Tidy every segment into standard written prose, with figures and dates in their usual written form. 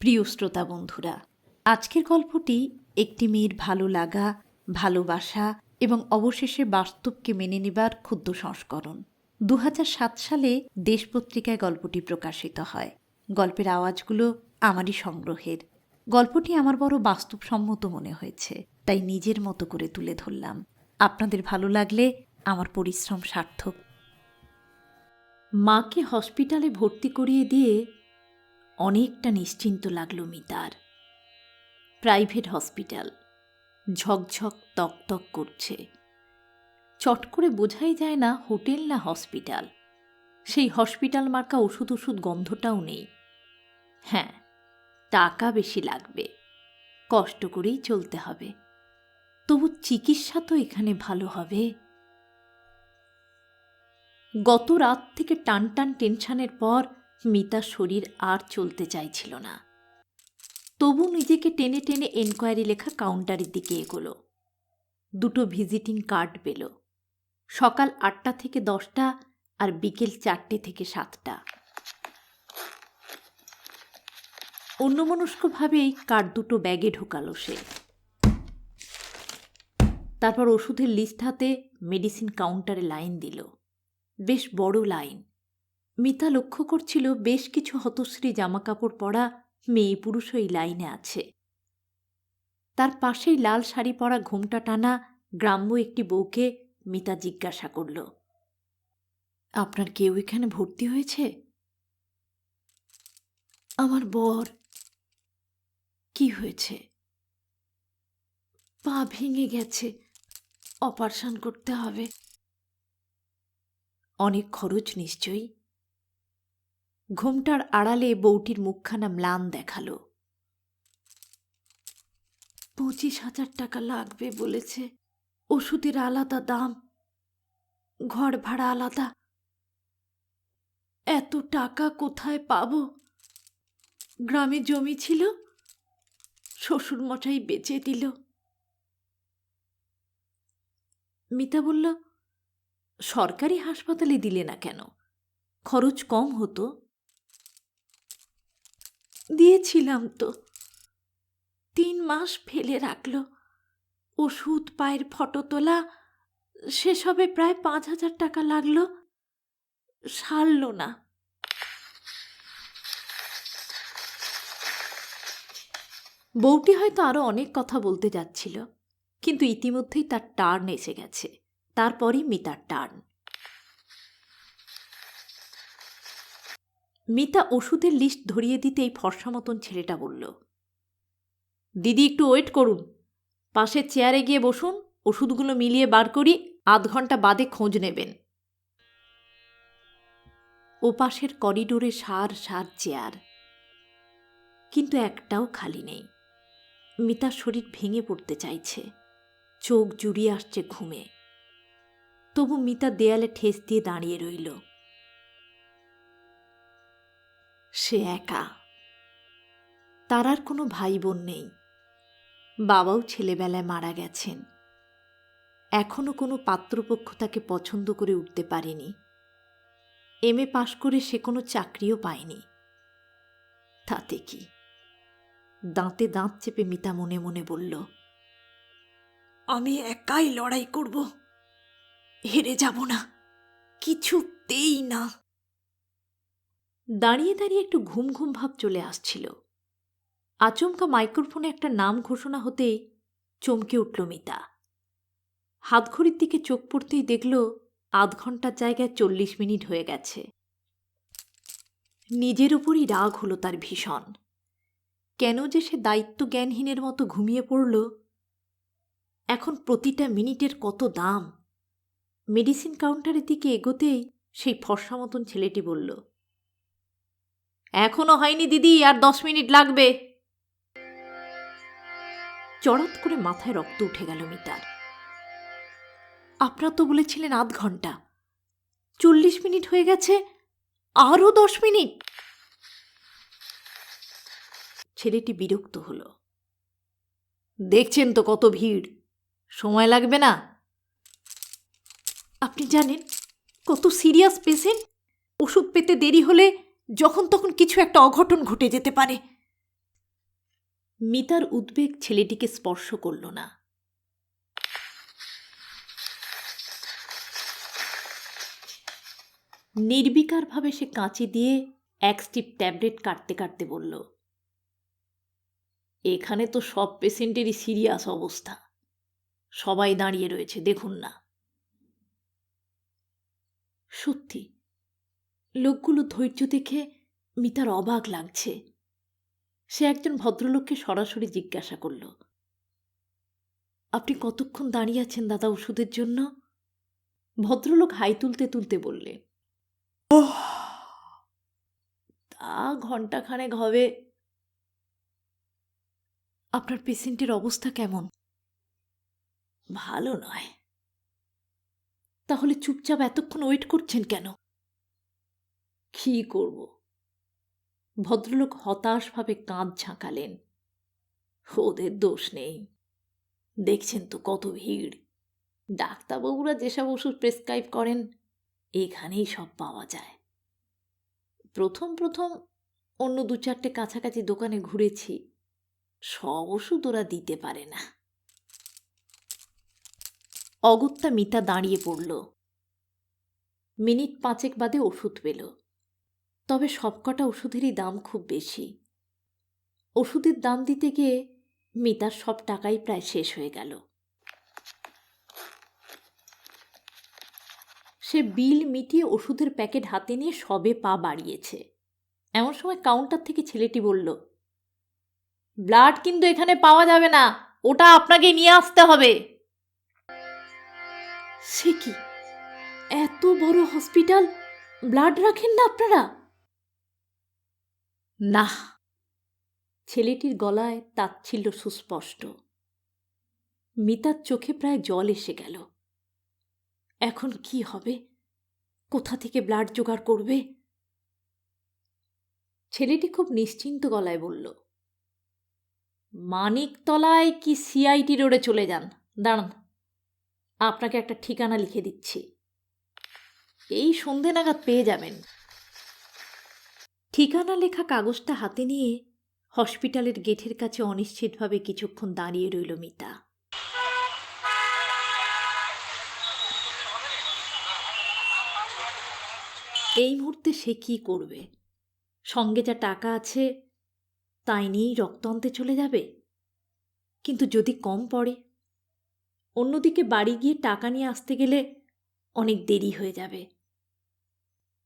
প্রিয় শ্রোতা বন্ধুরা, আজকের গল্পটি একটি মেয়ের ভালো লাগা, ভালোবাসা এবং অবশেষে বাস্তবকে মেনে নেবার ক্ষুদ্র সংস্করণ। ২০০৭ সালে দেশ পত্রিকায় গল্পটি প্রকাশিত হয়। গল্পের আওয়াজগুলো আমারই সংগ্রহের। গল্পটি আমার বড় বাস্তবসম্মত মনে হয়েছে, তাই নিজের মতো করে তুলে ধরলাম। আপনাদের ভালো লাগলে আমার পরিশ্রম সার্থক। মাকে হসপিটালে ভর্তি করিয়ে দিয়ে অনেকটা নিশ্চিন্ত লাগল মিতার। প্রাইভেট হসপিটাল, ঝকঝক তকতক করছে। চট করে বোঝাই যায় না হোটেল না হসপিটাল। সেই হসপিটাল মার্কা ওষুধ গন্ধটাও নেই। হ্যাঁ, টাকা বেশি লাগবে, কষ্ট করেই চলতে হবে। তবু চিকিৎসা তো এখানে ভালো হবে। গত রাত থেকে টান টেনশনের পর মিতার শরীর আর চলতে চাইছিল না। তবু নিজেকে টেনে টেনে এনকোয়ারি লেখা কাউন্টারের দিকে এগোলো। 2টো ভিজিটিং কার্ড পেল। সকাল 8টা থেকে 10টা আর বিকেল 4টে থেকে 7টা। অন্যমনস্কভাবেই কার্ড 2টো ব্যাগে ঢোকালো সে। তারপর ওষুধের লিস্ট হাতে মেডিসিন কাউন্টারে লাইন দিল। বেশ বড় লাইন। মিতা লক্ষ্য করছিল বেশ কিছু হতশ্রী জামাকাপড় পরা মেয়ে পুরুষ এই লাইনে আছে। তার পাশেই লাল শাড়ি পরা ঘোমটা টানা গ্রাম্য একটি বউকে মিতা জিজ্ঞাসা করল, আপনার কেউ এখানে ভর্তি হয়েছে? আমার বর। কি হয়েছে? পা ভেঙে গেছে, অপারেশন করতে হবে। অনেক খরচ নিশ্চয়ই। ঘোমটার আড়ালে বউটির মুখখানা ম্লান দেখালো। 25,000 টাকা লাগবে বলেছে। ওষুধের আলাদা দাম, ঘর ভাড়া আলাদা। এত টাকা কোথায় পাবো? গ্রামে জমি ছিল, শ্বশুরমশাই বেচে দিল। মিতা বলল, সরকারি হাসপাতালে দিলে না কেন? খরচ কম হতো। দিয়েছিলাম তো, 3 মাস ফেলে রাখল। ওষুধ, পায়ের ফটো তোলা, সেসবে প্রায় 5,000 টাকা লাগলো। সারল না। বউটি হয়তো আরো অনেক কথা বলতে যাচ্ছিল, কিন্তু ইতিমধ্যেই তার টার্ন এসে গেছে। তারপরই মিতার টার্ন। মিতা ওষুধের লিস্ট ধরিয়ে দিতেই ফর্সা মতন ছেলেটা বলল, দিদি একটু ওয়েট করুন, পাশের চেয়ারে গিয়ে বসুন, ওষুধগুলো মিলিয়ে বার করি, আধ ঘন্টা বাদে খোঁজ নেবেন। ও পাশের করিডোরে সার চেয়ার, কিন্তু একটাও খালি নেই। মিতার শরীর ভেঙে পড়তে চাইছে, চোখ জুড়িয়ে আসছে ঘুমে। তবু মিতা দেয়ালে ঠেস দিয়ে দাঁড়িয়ে রইল। সে একা। তার আর কোনো ভাই বোন নেই। বাবাও ছেলেবেলায় মারা গেছেন। এখনো কোনো পাত্রপক্ষ তাকে পছন্দ করে উঠতে পারেনি। MA পাশ করে সে কোনো চাকরিও পায়নি। তাতে কি? দাঁতে দাঁত চেপে মিতা মনে মনে বলল, আমি একাই লড়াই করব, হেরে যাব না, কিছুতেই না। দাঁড়িয়ে দাঁড়িয়ে একটু ঘুম ভাব চলে আসছিল। আচমকা মাইক্রোফোনে একটা নাম ঘোষণা হতেই চমকে উঠল মিতা। হাতঘড়ির দিকে চোখ পড়তেই দেখল 0.5 ঘন্টার জায়গায় 40 মিনিট হয়ে গেছে। নিজের উপরই রাগ হলো তার ভীষণ। কেন যে সে দায়িত্ব জ্ঞানহীনের মতো ঘুমিয়ে পড়ল। এখন প্রতিটা মিনিটের কত দাম। মেডিসিন কাউন্টারের দিকে এগোতেই সেই ফর্সা মতন ছেলেটি বলল, এখনো হয়নি দিদি, আর 10 মিনিট লাগবে। চড়াত করে মাথায় রক্ত উঠে গেল মিতার। আপনারা তো বলেছিলেন 0.5 ঘন্টা, 40 মিনিট হয়ে গেছে, আরও 10 মিনিট। ছেলেটি বিরক্ত হল। দেখছেন তো কত ভিড়, সময় লাগবে না? আপনি জানেন কত সিরিয়াস পেশেন্ট, ওষুধ পেতে দেরি হলে যখন তখন কিছু একটা অঘটন ঘটে যেতে পারে। মিতার উদ্বেগ ছেলেটিকে স্পর্শ করল না। নির্বিকারভাবে সে কাঁচি দিয়ে এক স্টিপ ট্যাবলেট কাটতে কাটতে বলল, এখানে তো সব পেশেন্টেরই সিরিয়াস অবস্থা, সবাই দাঁড়িয়ে রয়েছে, দেখুন না। সত্যি লোকগুলো ধৈর্য দেখে মিতার অবাক লাগছে। সে একজন ভদ্রলোককে সরাসরি জিজ্ঞাসা করল, আপনি কতক্ষণ দাঁড়িয়ে আছেন দাদা ওষুধের জন্য? ভদ্রলোক হাই তুলতে তুলতে বললেন, তা ঘণ্টাখানেক হবে। আপনার পেশেন্টের অবস্থা কেমন? ভালো নয়। তাহলে চুপচাপ এতক্ষণ ওয়েট করছেন কেন? কি করব? ভদ্রলোক হতাশভাবে কাঁধ ঝাঁকালেন। ওদের দোষ নেই, দেখছেন তো কত ভিড়। ডাক্তারবাবুরা যেসব ওষুধ প্রেসক্রাইব করেন এখানেই সব পাওয়া যায়। প্রথম প্রথম অন্য 2-4টে কাছাকাছি দোকানে ঘুরেছি, সব ওষুধ ওরা দিতে পারে না। অগত্যা মিতা দাঁড়িয়ে পড়ল। মিনিট 5 বাদে ওষুধ পেল, তবে সবকটা ওষুধেরই দাম খুব বেশি। ওষুধের দাম দিতে গিয়ে মিতার সব টাকাই প্রায় শেষ হয়ে গেল। সে বিল মিটিয়ে ওষুধের প্যাকেট হাতে নিয়ে সবে পা বাড়িয়েছে, এমন সময় কাউন্টার থেকে ছেলেটি বলল, ব্লাড কিন্তু এখানে পাওয়া যাবে না, ওটা আপনাকে নিয়ে আসতে হবে। সে কি, এত বড় হসপিটাল, ব্লাড রাখেন না আপনারা? না। ছেলেটির গলায় তাচ্ছিল্য সুস্পষ্ট। মিতার চোখে প্রায় জল এসে গেল। এখন কি হবে? কোথা থেকে ব্লাড জোগাড় করবে? ছেলেটি খুব নিশ্চিন্ত গলায় বলল, মানিকতলায় কি সিআইটি রোডে চলে যান, দাঁড়ান, আপনাকে একটা ঠিকানা লিখে দিচ্ছি, এই সন্ধে নাগাদ পেয়ে যাবেন। ঠিকানা লেখা কাগজটা হাতে নিয়ে হসপিটালের গেটের কাছে অনিশ্চিতভাবে কিছুক্ষণ দাঁড়িয়ে রইল মিতা। এই মুহূর্তে সে কি করবে? সঙ্গে যা টাকা আছে তাই নিয়েই রক্ত আনতে চলে যাবে? কিন্তু যদি কম পড়ে? অন্যদিকে বাড়ি গিয়ে টাকা নিয়ে আসতে গেলে অনেক দেরি হয়ে যাবে।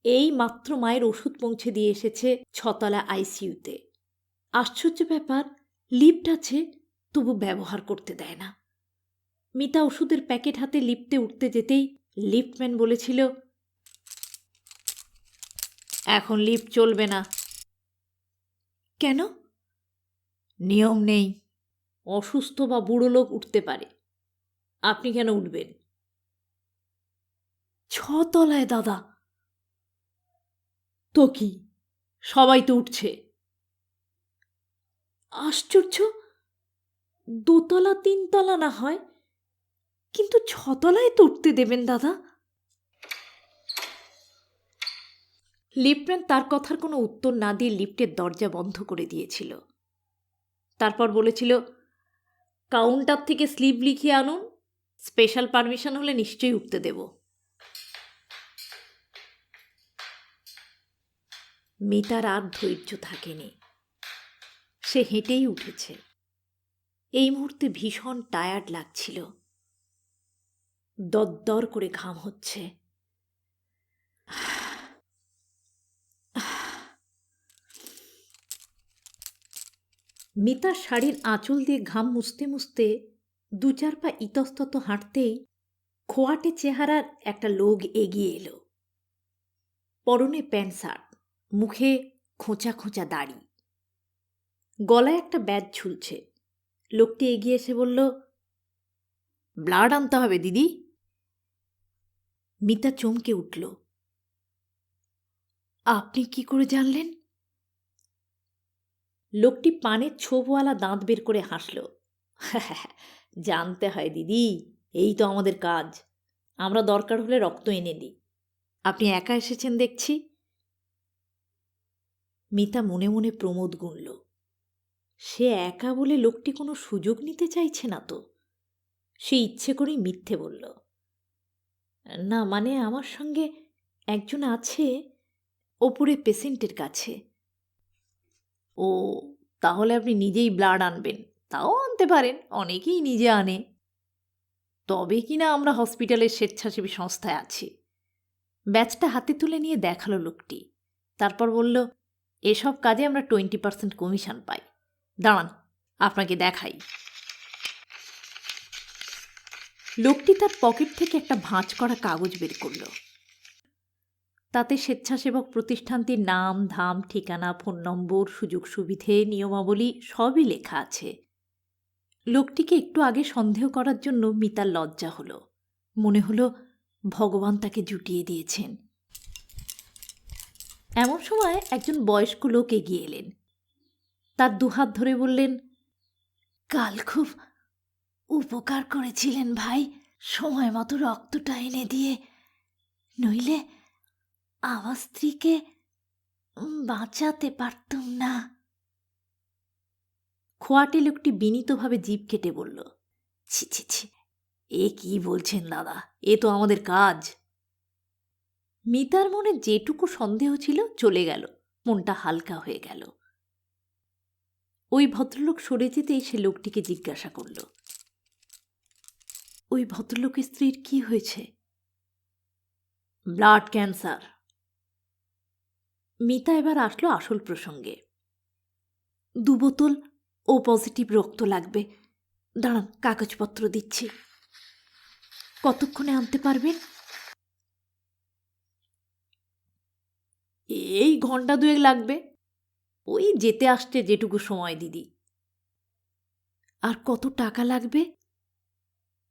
এই মাত্র মায়ের ওষুধ পৌঁছে দিয়ে এসেছে 6তলা আইসিইউতে। আশ্চর্য ব্যাপার, লিফট আছে তবু ব্যবহার করতে দেয় না। মিতা ওষুধের প্যাকেট হাতে লিফটে উঠতে যেতেই লিফটম্যান বলেছিল, এখন লিফট চলবে না। কেন? নিয়ম নেই, অসুস্থ বা বুড়ো লোক উঠতে পারে, আপনি কেন উঠবেন? 6তলায় দাদা। তো কি, সবাই তো উঠছে। আশ্চর্য, 2তলা 3তলা না হয়, কিন্তু 6তলায় তো উঠতে দেবেন দাদা? লিফটম্যান তার কথার কোনো উত্তর না দিয়ে লিফটের দরজা বন্ধ করে দিয়েছিল। তারপর বলেছিল, কাউন্টার থেকে স্লিপ লিখিয়ে আনুন, স্পেশাল পারমিশন হলে নিশ্চয়ই উঠতে দেব। মিতার আর ধৈর্য থাকেনি, সে হেঁটেই উঠেছে। এই মুহূর্তে ভীষণ টায়ার্ড লাগছিল, দরদর করে ঘাম হচ্ছে। মিতার শাড়ির আঁচল দিয়ে ঘাম মুছতে মুছতে 2-4 পা ইতস্তত হাঁটতেই খোয়াটে চেহারার একটা লোক এগিয়ে এলো। পরনে প্যান্ট শার্ট, মুখে খোঁচা খোঁচা দাড়ি, গলায় একটা ব্যাজ ঝুলছে। লোকটি এগিয়ে এসে বলল, ব্লাড আনতে হবে দিদি। মিতা চমকে উঠল। আপনি কি করে জানলেন? লোকটি পানের ছোপওয়ালা দাঁত বের করে হাসল। জানতে হয় দিদি, এই তো আমাদের কাজ। আমরা দরকার হলে রক্ত এনে দিই। আপনি একা এসেছেন দেখছি। মিতা মনে মনে প্রমোদ গুনল। সে একা বলে লোকটি কোনো সুযোগ নিতে চাইছে না তো। সে ইচ্ছে করেই মিথ্যে বলল, না মানে আমার সঙ্গে একজন আছে ওপরে পেশেন্টের কাছে। ও, তাহলে আপনি নিজেই ব্লাড আনবেন? তাও আনতে পারেন, অনেকেই নিজে আনে। তবে কিনা আমরা হসপিটালের স্বেচ্ছাসেবী সংস্থায় আছি। ব্যাচটা হাতে তুলে নিয়ে দেখালো লোকটি, তারপর বলল, এসব কাজে আমরা 20% কমিশন পাই। দাঁড়ান, আপনাকে দেখাই। লোকটি তার পকেট থেকে একটা ভাঁজ করা কাগজ বের করল। তাতে স্বেচ্ছাসেবক প্রতিষ্ঠানটির নাম, ধাম, ঠিকানা, ফোন নম্বর, সুযোগ সুবিধে, নিয়মাবলী সবই লেখা আছে। লোকটিকে একটু আগে সন্দেহ করার জন্য মিতার লজ্জা হলো। মনে হলো ভগবান তাকে জুটিয়ে দিয়েছেন। এমন সময় একজন বয়স্ক লোক এগিয়ে এলেন। তার দুহাত ধরে বললেন, কাল খুব উপকার করেছিলেন ভাই, সময় মতো রক্তটা এনে দিয়ে, নইলে আমার স্ত্রীকে বাঁচাতে পারতুম না। খোয়াটে লোকটি বিনীতভাবে জিভ কেটে বলল, ছি ছি ছি, এ কি বলছেন দাদা, এ তো আমাদের কাজ। মিতার মনে যেটুকু সন্দেহ ছিল চলে গেল, মনটা হালকা হয়ে গেল। ওই ভদ্রলোক সরে যেতেই সে লোকটিকে জিজ্ঞাসা করল, ওই ভদ্রলোকের স্ত্রীর কি হয়েছে? Blood cancer. মিতা এবার আসলো আসল প্রসঙ্গে। 2 বোতল ও পজিটিভ রক্ত লাগবে। দাঁড়ান, কাগজপত্র দিচ্ছি। কতক্ষণে আনতে পারবেন? এই ঘন্টা 2 লাগবে। ওই যেতে আসতে যেটুকু সময় দিদি। আর কত টাকা লাগবে?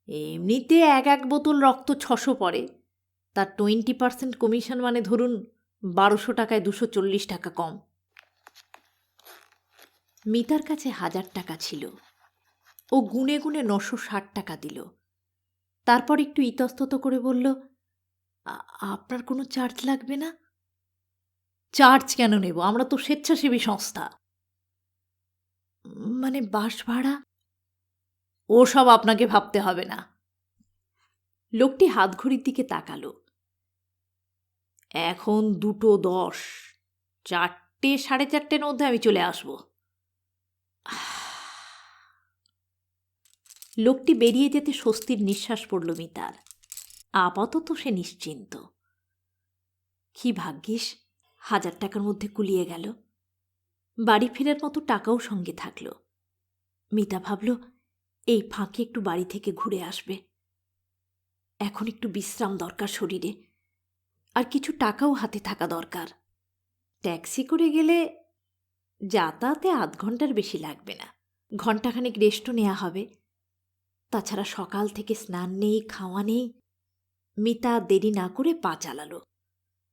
এমনিতে এক বোতল রক্ত 600 পড়ে, তার 20% কমিশন মানে ধরুন 1200 টাকায় 240 টাকা কম। মিতার কাছে 1000 টাকা ছিল। ও গুনে গুনে 960 টাকা দিল। তারপর একটু ইতস্তত করে বলল, আপনার কোনো চার্জ লাগবে না? চার্জ কেন নেব, আমরা তো স্বেচ্ছাসেবী সংস্থা। মানে বাস ভাড়া? ওসব আপনাকে ভাবতে হবে না। লোকটি হাতঘড়ির দিকে তাকালো। এখন 2:10, 4টে 4:30 মধ্যে আমি চলে আসব। লোকটি বেরিয়ে যেতে স্বস্তির নিঃশ্বাস পড়ল মিতার। আপাতত সে নিশ্চিন্ত। কি ভাগ্যিস, 1000 টাকার মধ্যে কুলিয়ে গেল। বাড়ি ফেরার মতো টাকাও সঙ্গে থাকল। মিতা ভাবল, এই ফাঁকে একটু বাড়ি থেকে ঘুরে আসবে। এখন একটু বিশ্রাম দরকার শরীরে, আর কিছু টাকাও হাতে থাকা দরকার। ট্যাক্সি করে গেলে যাতায়াতে 8 ঘন্টার বেশি লাগবে না। ঘণ্টাখানেক রেস্টও নেওয়া হবে। তাছাড়া সকাল থেকে স্নান নেই, খাওয়া নেই। মিতা দেরি না করে পা চালালো।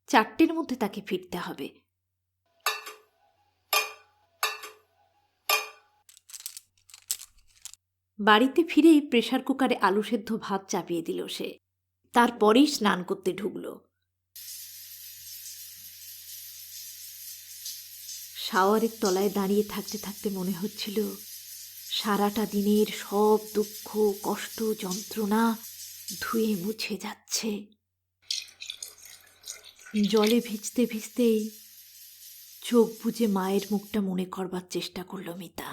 4টের মধ্যে তাকে ফিরতে হবে। বাড়িতে ফিরেই প্রেসার কুকারে আলু সেদ্ধ ভাত চাপিয়ে দিল সে। তারপরেই স্নান করতে ঢুকল। শাওয়ারের তলায় দাঁড়িয়ে থাকতে থাকতে মনে হচ্ছিল সারাটা দিনের সব দুঃখ, কষ্ট, যন্ত্রণা ধুয়ে মুছে যাচ্ছে। জলে ভিজতে ভিজতেই চোখ বুজে মায়ের মুখটা মনে করবার চেষ্টা করল মিতা।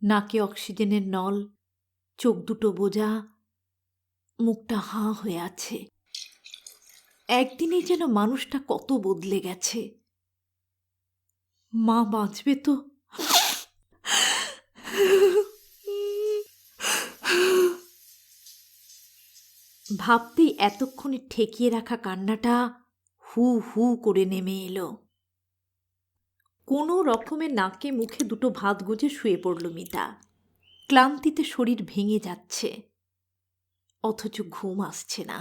নাকে অক্সিজেনের নল, চোখ দুটো বোঝা, মুখটা হাঁ হয়ে আছে। একদিনেই যেন মানুষটা কত বদলে গেছে। মা বাঁচবে তো? ভাবতেই এতক্ষণে ঠেকিয়ে রাখা কান্নাটা হু হু করে নেমে এলো। কোনো রকমে নাকে মুখে দুটো ভাত গুজে শুয়ে পড়ল মিতা। ক্লান্তিতে শরীর ভেঙে যাচ্ছে, অথচ ঘুম আসছে না।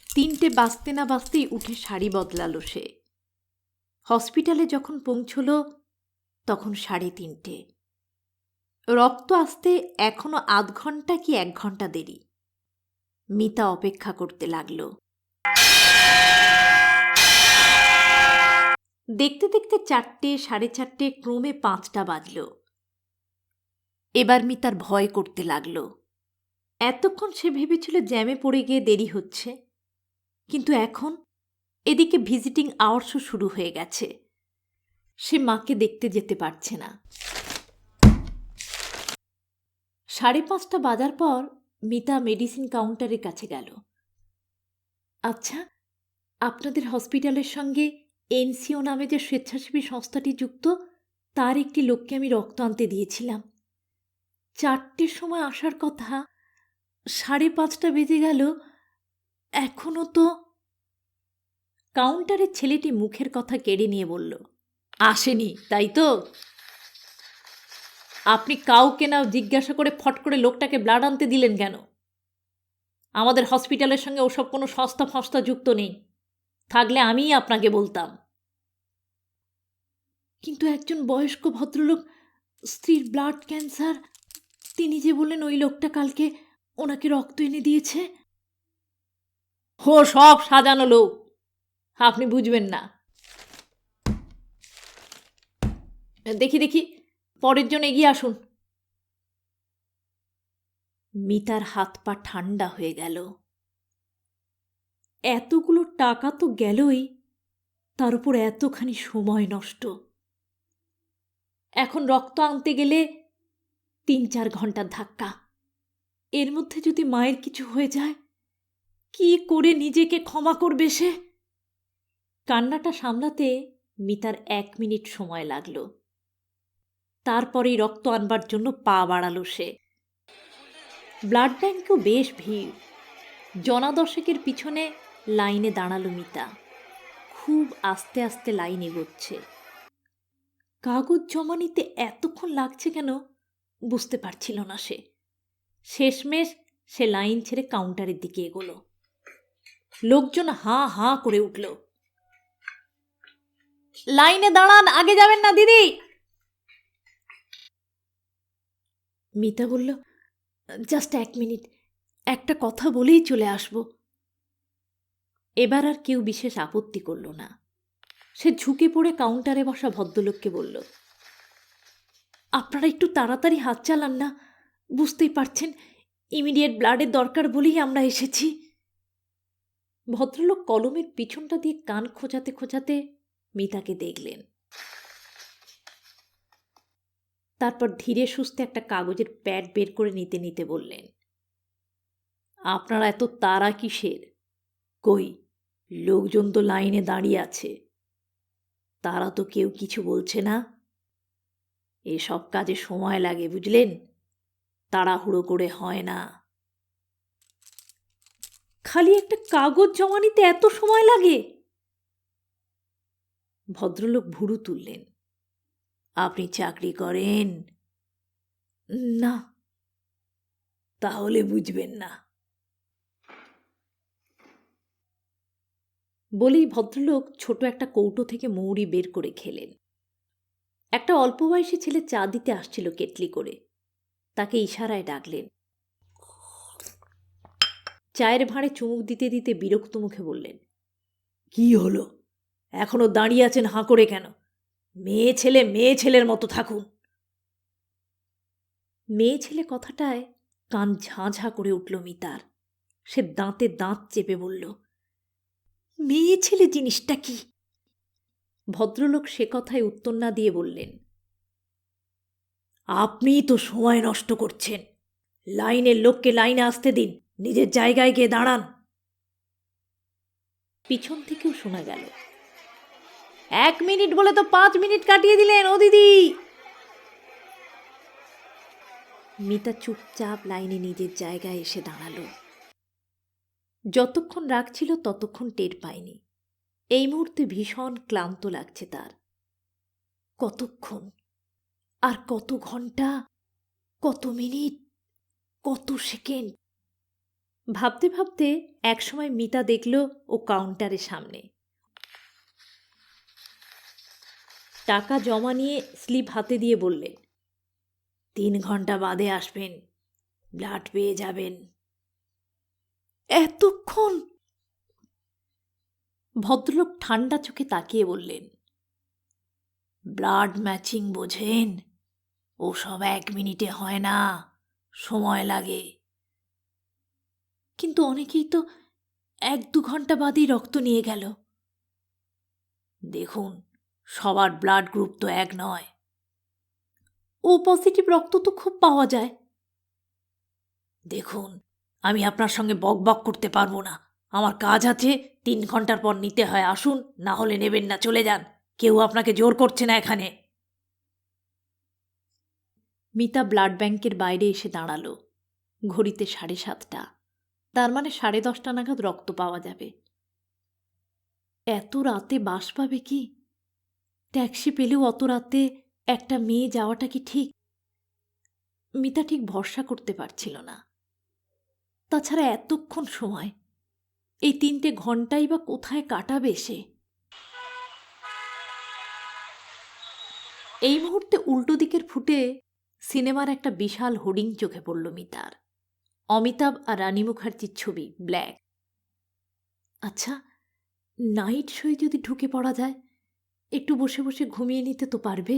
3টে বাজতে না বাজতেই উঠে শাড়ি বদলালো সে। হসপিটালে যখন পৌঁছল তখন 3:30। রক্ত আসতে এখনো 0.5 ঘন্টা কি 1 ঘন্টা দেরি। মিতা অপেক্ষা করতে লাগল। দেখতে দেখতে 4টে, 4:30 ক্রমে 5টা বাজল। এবার মিতার ভয় করতে লাগল। এতক্ষণ সে ভেবেছিল জ্যামে পড়ে গিয়ে দেরি হচ্ছে, কিন্তু এখন এদিকে ভিজিটিং আওয়ার্সও শুরু হয়ে গেছে। সে মাকে দেখতে যেতে পারছে না। 5:30 বাজার পর মিতা মেডিসিন কাউন্টারের কাছে গেল। আচ্ছা, আপনাদের হসপিটালের সঙ্গে এনসিও নামে যে স্বেচ্ছাসেবী সংস্থাটি যুক্ত, তার একটি লোককে আমি রক্ত আনতে দিয়েছিলাম। 4টের সময় আসার কথা, 5:30 বেজে গেল, এখনো তো। কাউন্টারের ছেলেটি মুখের কথা কেড়ে নিয়ে বলল, আসেনি তাই তো? আপনি কাউকে না জিজ্ঞাসা করে ফট করে লোকটাকে ব্লাড আনতে দিলেন কেন? আমাদের হসপিটালের সঙ্গে ওসব কোনো সংস্থা ফংস্থা যুক্ত নেই, থাকলে আমিই আপনাকে বলতাম। কিন্তু একজন বয়স্ক ভদ্রলোক, স্ত্রীর ব্লাড ক্যান্সার, তিনি যে বললেন ওই লোকটা কালকে ওনাকে রক্ত এনে দিয়েছে। ও সব সাজানো লোক, আপনি বুঝবেন না। দেখি দেখি, পরের জন এগিয়ে আসুন। মিতার হাত পা ঠান্ডা হয়ে গেল। এতগুলো টাকা তো গেলই, তার উপর এতখানি সময় নষ্ট। এখন রক্ত আনতে গেলে 3-4 ঘন্টার ধাক্কা। এর মধ্যে যদি মায়ের কিছু হয়ে যায়, কি করে নিজেকে ক্ষমা করবে সে? কান্নাটা সামলাতে মিতার 1 মিনিট সময় লাগল। তারপরেই রক্ত আনবার জন্য পা বাড়ালো সে। ব্লাড ব্যাংকেও বেশ ভিড়। 10 পিছনে লাইনে দাঁড়ালো মিতা। খুব আস্তে আস্তে লাইন এগোচ্ছে। কাগজ জমা নিতে এতক্ষণ লাগছে কেন বুঝতে পারছিল না সে। শেষমেশ সে লাইন ছেড়ে কাউন্টারের দিকে এগোলো। লোকজন হাঁ হাঁ করে উঠল, লাইনে দাঁড়ান, আগে যাবেন না দিদি। মিতা বলল, জাস্ট 1 মিনিট, একটা কথা বলেই চলে আসব। এবার আর কেউ বিশেষ আপত্তি করল না। সে ঝুঁকে পড়ে কাউন্টারে বসা ভদ্রলোককে বলল, আপনারা একটু তাড়াতাড়ি হাত চালান না, বুঝতেই পারছেন ইমিডিয়েট ব্লাডের দরকার বলেই আমরা এসেছি। ভদ্রলোক কলমের পিছনটা দিয়ে কান খোঁচাতে খোঁচাতে মিতাকে দেখলেন। তারপর ধীরে সুস্থে একটা কাগজের প্যাড বের করে নিতে নিতে বললেন, আপনারা এত তাড়া কিসের? কই, লোকজন তো লাইনে দাঁড়িয়ে আছে, তারা তো কেউ কিছু বলছে না। এসব কাজে সময় লাগে বুঝলেন, তাড়াহুড়ো করে হয় না। খালি একটা কাগজ জমা নিতে এত সময় লাগে? ভদ্রলোক ভুরু তুললেন। আপনি চাকরি করেন? না। তাহলে বুঝবেন না। বলেই ভদ্রলোক ছোট একটা কৌটো থেকে মৌরি বের করে খেলেন। একটা অল্প বয়সী ছেলে চা দিতে আসছিল কেটলি করে, তাকে ইশারায় ডাকলেন। চায়ের ভাঁড়ে চুমুক দিতে দিতে বিরক্ত মুখে বললেন, কি হলো, এখনো দাঁড়িয়ে আছেন হাঁ করে কেন? মেয়ে ছেলে মেয়ে ছেলের মতো থাকুন। মেয়ে ছেলে কথাটায় কান ঝাঁ করে উঠল মিতার। সে দাঁতে দাঁত চেপে বলল, মেয়ে ছেলে জিনিসটা কি? ভদ্রলোক সে কথায় উত্তর না দিয়ে বললেন, আপনিই তো সময় নষ্ট করছেন। লাইনের লোককে লাইনে আসতে দিন, নিজের জায়গায় গিয়ে দাঁড়ান। পিছন থেকেও শোনা গেল, 1 মিনিট বলে তো 5 মিনিট কাটিয়ে দিলেন ও দিদি। মিতা চুপচাপ লাইনে নিজের জায়গায় এসে দাঁড়ালো। যতক্ষণ রাখছিল ততক্ষণ টের পায়নি। এই মুহূর্তে ভীষণ ক্লান্ত লাগছে তার। কতক্ষণ, আর কত ঘন্টা, কত মিনিট, কত সেকেন্ড। ভাবতে ভাবতে একসময় মিতা দেখল ও কাউন্টারের সামনে। টাকা জমা নিয়ে স্লিপ হাতে দিয়ে বললেন, 3 ঘন্টা বাদে আসবেন, ব্লাড পেয়ে যাবেন। এতক্ষণ? ভদ্রলোক ঠান্ডা চোখে তাকিয়ে বললেন, ব্লাড ম্যাচিং বোঝেন? ওসব 1 মিনিটে হয় না, সময় লাগে। কিন্তু অনেকেই তো 1-2 ঘন্টা বাদেই রক্ত নিয়ে গেল। দেখুন, সবার ব্লাড গ্রুপ তো এক নয়। ও পজিটিভ রক্ত তো খুব পাওয়া যায়। দেখুন, আমি আপনার সঙ্গে বকবক করতে পারবো না। আমার কাজ আছে, 3 ঘন্টার পর নিতে হয় আসুন, না হলে নেবেন না, চলে যান। কেউ আপনাকে জোর করছে না এখানে। মিতা ব্লাড ব্যাংকের বাইরে এসে দাঁড়ালো। ঘড়িতে 7:30। তার মানে 10:30 নাগাদ রক্ত পাওয়া যাবে। এত রাতে বাস পাবে কি? ট্যাক্সি পেলেও অত রাতে একটা মেয়ে যাওয়াটা কি ঠিক? মিতা ঠিক ভরসা করতে পারছিল না। তাছাড়া এতক্ষণ সময়, এই 3টে ঘন্টাই বা কোথায় কাটাবে সে? এই মুহূর্তে উল্টো দিকের ফুটে সিনেমার একটা বিশাল হোর্ডিং চোখে পড়ল মিতার। অমিতাভ আর রানী মুখার্জির ছবি, ব্ল্যাক। আচ্ছা, নাইট শোয়ে যদি ঢুকে পড়া যায়, একটু বসে বসে ঘুমিয়ে নিতে তো পারবে।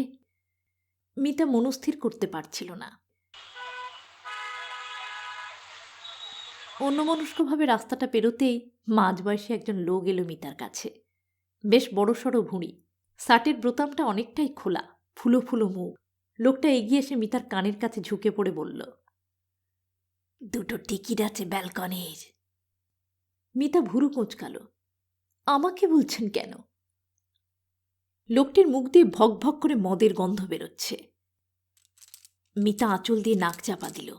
মিতা মনস্থির করতে পারছিল না। অন্যমনস্কভাবে রাস্তাটা পেরোতেই মাঝবয়সী একজন লোক এলো মিতার কাছে। বেশ বড়সড় ভুঁড়ি, শার্টের বোতামটা অনেকটাই খোলা, ফুলো ফুলো মুখ। লোকটা এগিয়ে এসে মিতার কানের কাছে ঝুঁকে পড়ে বলল, 2টো টিকিট আছে ব্যালকনির। মিতা ভুরু কোঁচকাল। আমাকে বলছেন কেন? লোকটির মুখ দিয়ে ভক ভক করে মদের গন্ধ বেরোচ্ছে। মিতা আঁচল দিয়ে নাক চাপা দিল।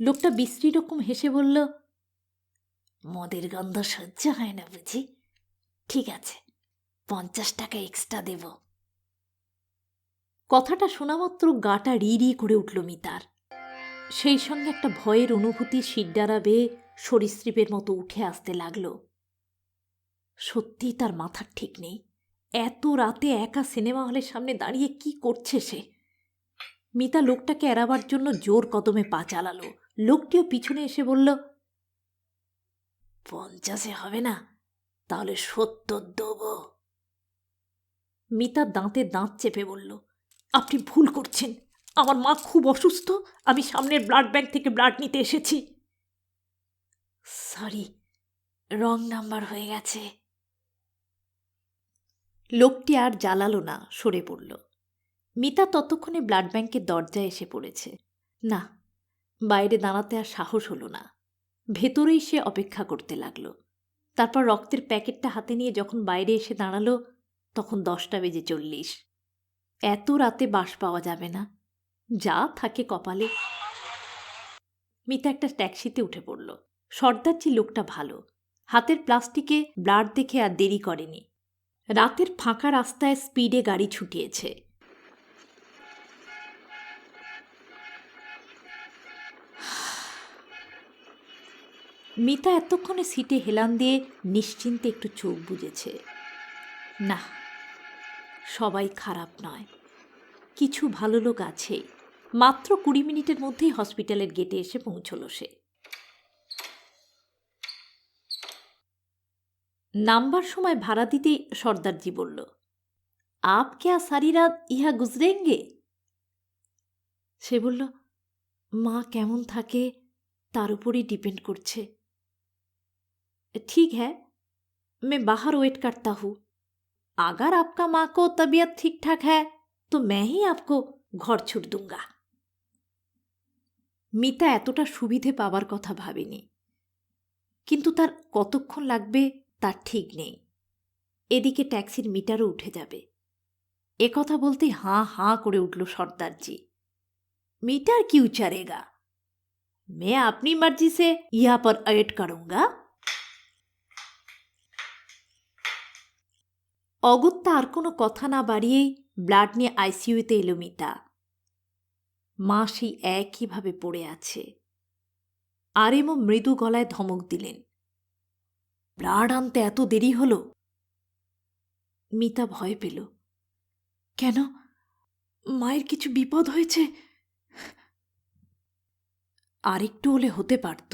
লোকটা বিশ্রী রকম হেসে বলল, মদের গন্ধ সহ্য হয় না বুঝি? ঠিক আছে, 50 টাকা এক্সট্রা দেব। কথাটা শোনামাত্র গাটা রি রি করে উঠল মিতার। সেই সঙ্গে একটা ভয়ের অনুভূতি শিরদাঁড়া বেয়ে সরীসৃপের মতো উঠে আসতে লাগল। সত্যিই তার মাথার ঠিক নেই। এত রাতে একা সিনেমা হলের সামনে দাঁড়িয়ে কি করছে সে? মিতা লোকটাকে এড়াবার জন্য জোর কদমে পা চালালো। লোকটিও পিছনে এসে বলল, 50 হবে না, তাহলে 70 দেব। মিতা দাঁতে দাঁত চেপে বলল, আপনি ভুল করছেন। আমার মা খুব অসুস্থ, আমি সামনের ব্লাড ব্যাংক থেকে ব্লাড নিতে এসেছি। সরি, রং নাম্বার হয়ে গেছে। লোকটি আর জ্বালালো না, সরে পড়ল। মিতা ততক্ষণে ব্লাড ব্যাংকের দরজায় এসে পড়েছে। না, বাইরে দাঁড়াতে আর সাহস হলো না। ভেতরেই সে অপেক্ষা করতে লাগলো। তারপর রক্তের প্যাকেটটা হাতে নিয়ে যখন বাইরে এসে দাঁড়ালো, তখন 10:40। এত রাতে বাস পাওয়া যাবে না, যা থাকে কপালে। মিতা একটা ট্যাক্সিতে উঠে পড়ল। সর্দারজি লোকটা ভালো, হাতের প্লাস্টিকে ব্লাড দেখে আর দেরি করেনি। রাতের ফাঁকা রাস্তায় স্পিডে গাড়ি ছুটিয়েছে। মিতা এতক্ষণে সিটে হেলান দিয়ে নিশ্চিন্তে একটু চোখ বুজেছে। না, সবাই খারাপ নয়, কিছু ভালো লোক আছে। মাত্র 20 মিনিটের মধ্যেই হসপিটালের গেটে এসে পৌঁছল সে। নামবার সময় ভাড়া দিতেই সর্দারজি বলল, আপ ক্যা সারি রাত ইহা গুজরেঙ্গে? সে বলল, মা কেমন থাকে তার উপরই ডিপেন্ড করছে। ठीक है, मैं बाहर वेट करता हूँ। अगर आपका माँ को तबीयत ठीक ठाक है तो मैं ही आपको घर छूट दूंगा। মিতা এতটা সুবিধে পাবার কথা ভাবেনি, কিন্তু তার কতক্ষণ লাগবে তার ঠিক নেই। এদিকে ট্যাক্সির মিটারও উঠে যাবে। একথা বলতেই হাঁ হাঁ করে উঠল সর্দারজি। मीटर क्यों चलेगा? मैं अपनी मर्जी से यहाँ पर वेट करूंगा। অগত্যা আর কোনো কথা না বাড়িয়েই ব্লাড নিয়ে আইসিইউতে এলো মিতা। মা সেই একইভাবে পড়ে আছে। আরএমও মৃদু গলায় ধমক দিলেন, ব্লাড আনতে এত দেরি হলো? মিতা ভয় পেল। কেন, মায়ের কিছু বিপদ হয়েছে? আরেকটু হলে হতে পারত।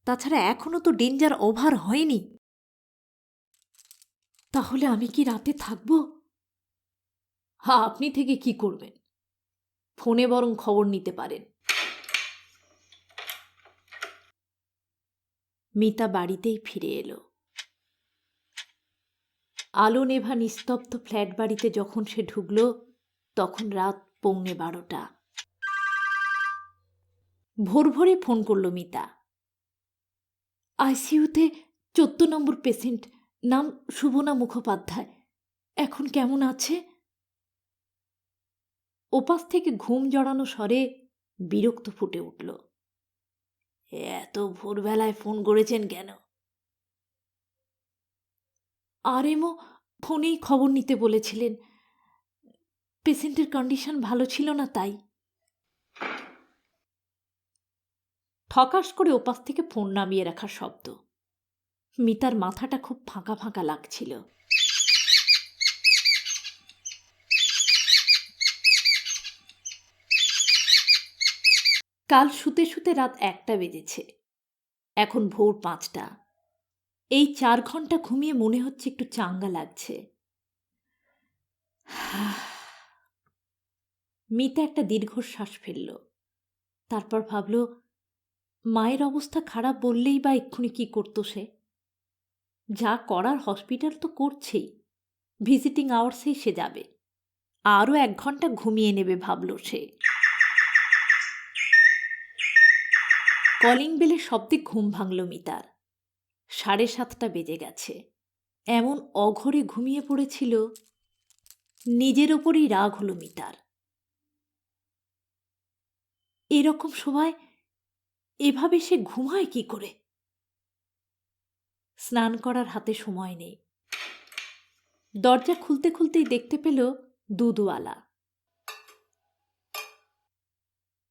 তাছাড়া এখনো তো ডেঞ্জার ওভার হয়নি। তাহলে আমি কি রাতে থাকব? হ্যাঁ, আপনি থেকে কি করবেন? ফোনে বরং খবর নিতে পারেন। মিতা বাড়িতেই ফিরে এলো। আলো নেভা নিস্তব্ধ ফ্ল্যাট বাড়িতে যখন সে ঢুকল তখন রাত 12:15। ভোর ভোরে ফোন করল মিতা। আইসিইউতে 14 নম্বর পেশেন্ট, নাম শুভনা মুখোপাধ্যায়, এখন কেমন আছে? ওপাশ থেকে ঘুম জড়ানো স্বরে বিরক্ত ফুটে উঠল। এত ভোরবেলায় ফোন করেছেন কেন? আরএমও ফোনেই খবর নিতে বলেছিলেন, পেশেন্টের কন্ডিশন ভালো ছিল না তাই। ঠকাস করে ওপাশ থেকে ফোন নামিয়ে রাখার শব্দ। মিতার মাথাটা খুব ফাঁকা ফাঁকা লাগছিল। কাল শুতে শুতে রাত 1টা বেজেছে, এখন ভোর 5টা। এই 4 ঘন্টা ঘুমিয়ে মনে হচ্ছে একটু চাঙ্গা লাগছে। মিতা একটা দীর্ঘশ্বাস ফেলল। তারপর ভাবল, মায়ের অবস্থা খারাপ বললেই বা এক্ষুনি কি করত সে? যা করার হসপিটাল তো করছেই, ভিজিটিং আওয়ার্সেই সে যাবে। আরও 1 ঘন্টা ঘুমিয়ে নেবে ভাবল সে। কলিং বেলের শব্দে ঘুম ভাঙল মিতার। 7:30 বেজে গেছে। এমন অঘরে ঘুমিয়ে পড়েছিল, নিজের ওপরই রাগ হলো মিতার। এরকম সময় এভাবে সে ঘুমায় কি করে? স্নান করার হাতে সময় নেই। দরজা খুলতে খুলতেই দেখতে পেল দুধওয়ালা।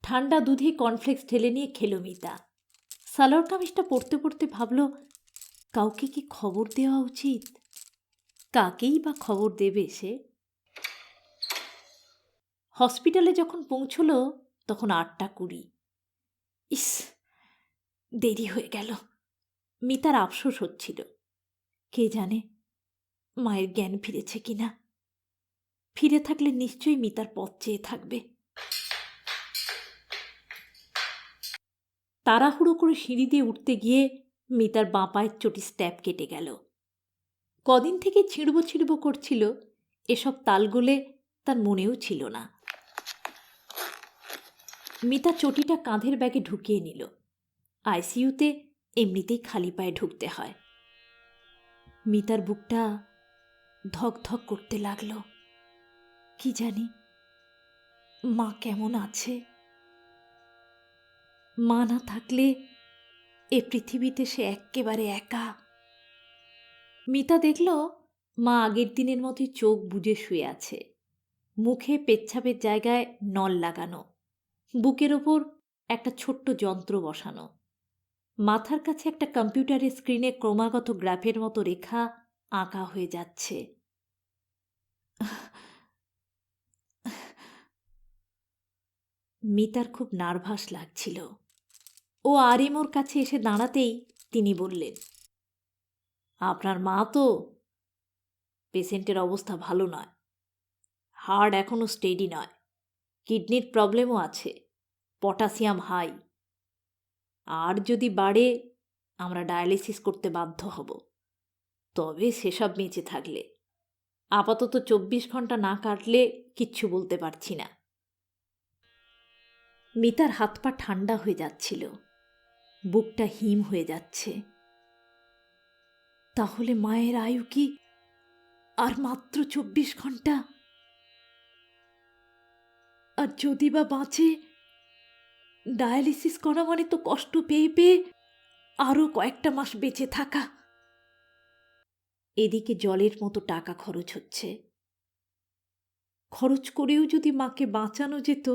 ঠান্ডা দুধে কর্নফ্লেক্স ঢেলে নিয়ে খেল মিতা। সালোয়ার কামিজটা পরতে পরতে ভাবল, কাউকে কি খবর দেওয়া উচিত? কাকেই বা খবর দেবে সে? হসপিটালে যখন পৌঁছল তখন 8:20। ইস, দেরি হয়ে গেল। মিতার আফসোস হচ্ছিল। কে জানে মায়ের জ্ঞান ফিরেছে কিনা। ফিরে থাকলে নিশ্চয়ই মিতার পথ চেয়ে থাকবে। তাড়াহুড়ো করে সিঁড়ি দিয়ে উঠতে গিয়ে মিতার বাঁ পায়ের চটি স্ট্যাপ কেটে গেল। কদিন থেকে ছিঁড়ব ছিঁড়ব করছিল, এসব তালগোলে তার মনেও ছিল না। মিতা চটিটা কাঁধের ব্যাগে ঢুকিয়ে নিল। আইসিইউতে এমনিতেই খালি পায়ে ঢুকতে হয়। মিতার বুকটা ধক ধক করতে লাগলো। কি জানি মা কেমন আছে? মা না থাকলে এ পৃথিবীতে সে এক্কেবারে একা। মিতা দেখল মা আগের দিনের মতোই চোখ বুজে শুয়ে আছে। মুখে পেচ্ছাপের জায়গায় নল লাগানো, বুকের ওপর একটা ছোট্ট যন্ত্র বসানো, মাথার কাছে একটা কম্পিউটারের স্ক্রিনে ক্রমাগত গ্রাফের মতো রেখা আঁকা হয়ে যাচ্ছে। মিতার খুব নার্ভাস লাগছিল। ও আরএমওর কাছে এসে দাঁড়াতেই তিনি বললেন, আপনার মা তো, পেশেন্টের অবস্থা ভালো নয়, হার্ট এখনও স্টেডি নয়, কিডনির প্রবলেমও আছে, পটাশিয়াম হাই, আর যদি বাড়ে আমরা ডায়ালিসিস করতে বাধ্য হব। তবে সেসব বেঁচে থাকলে, আপাতত 24 ঘন্টা না কাটলে কিচ্ছু বলতে পারছি না। মিতার হাত পা ঠান্ডা হয়ে যাচ্ছিল, বুকটা হিম হয়ে যাচ্ছে। তাহলে মায়ের আয়ু কি আর মাত্র 24 ঘন্টা? আর যদি বা বাঁচে, ডায়ালিসিস করা মানে তো কষ্ট পেয়ে পেয়ে আরও কয়েকটা মাস বেঁচে থাকা। এদিকে জলের মতো টাকা খরচ হচ্ছে। খরচ করেও যদি মাকে বাঁচানো যেত,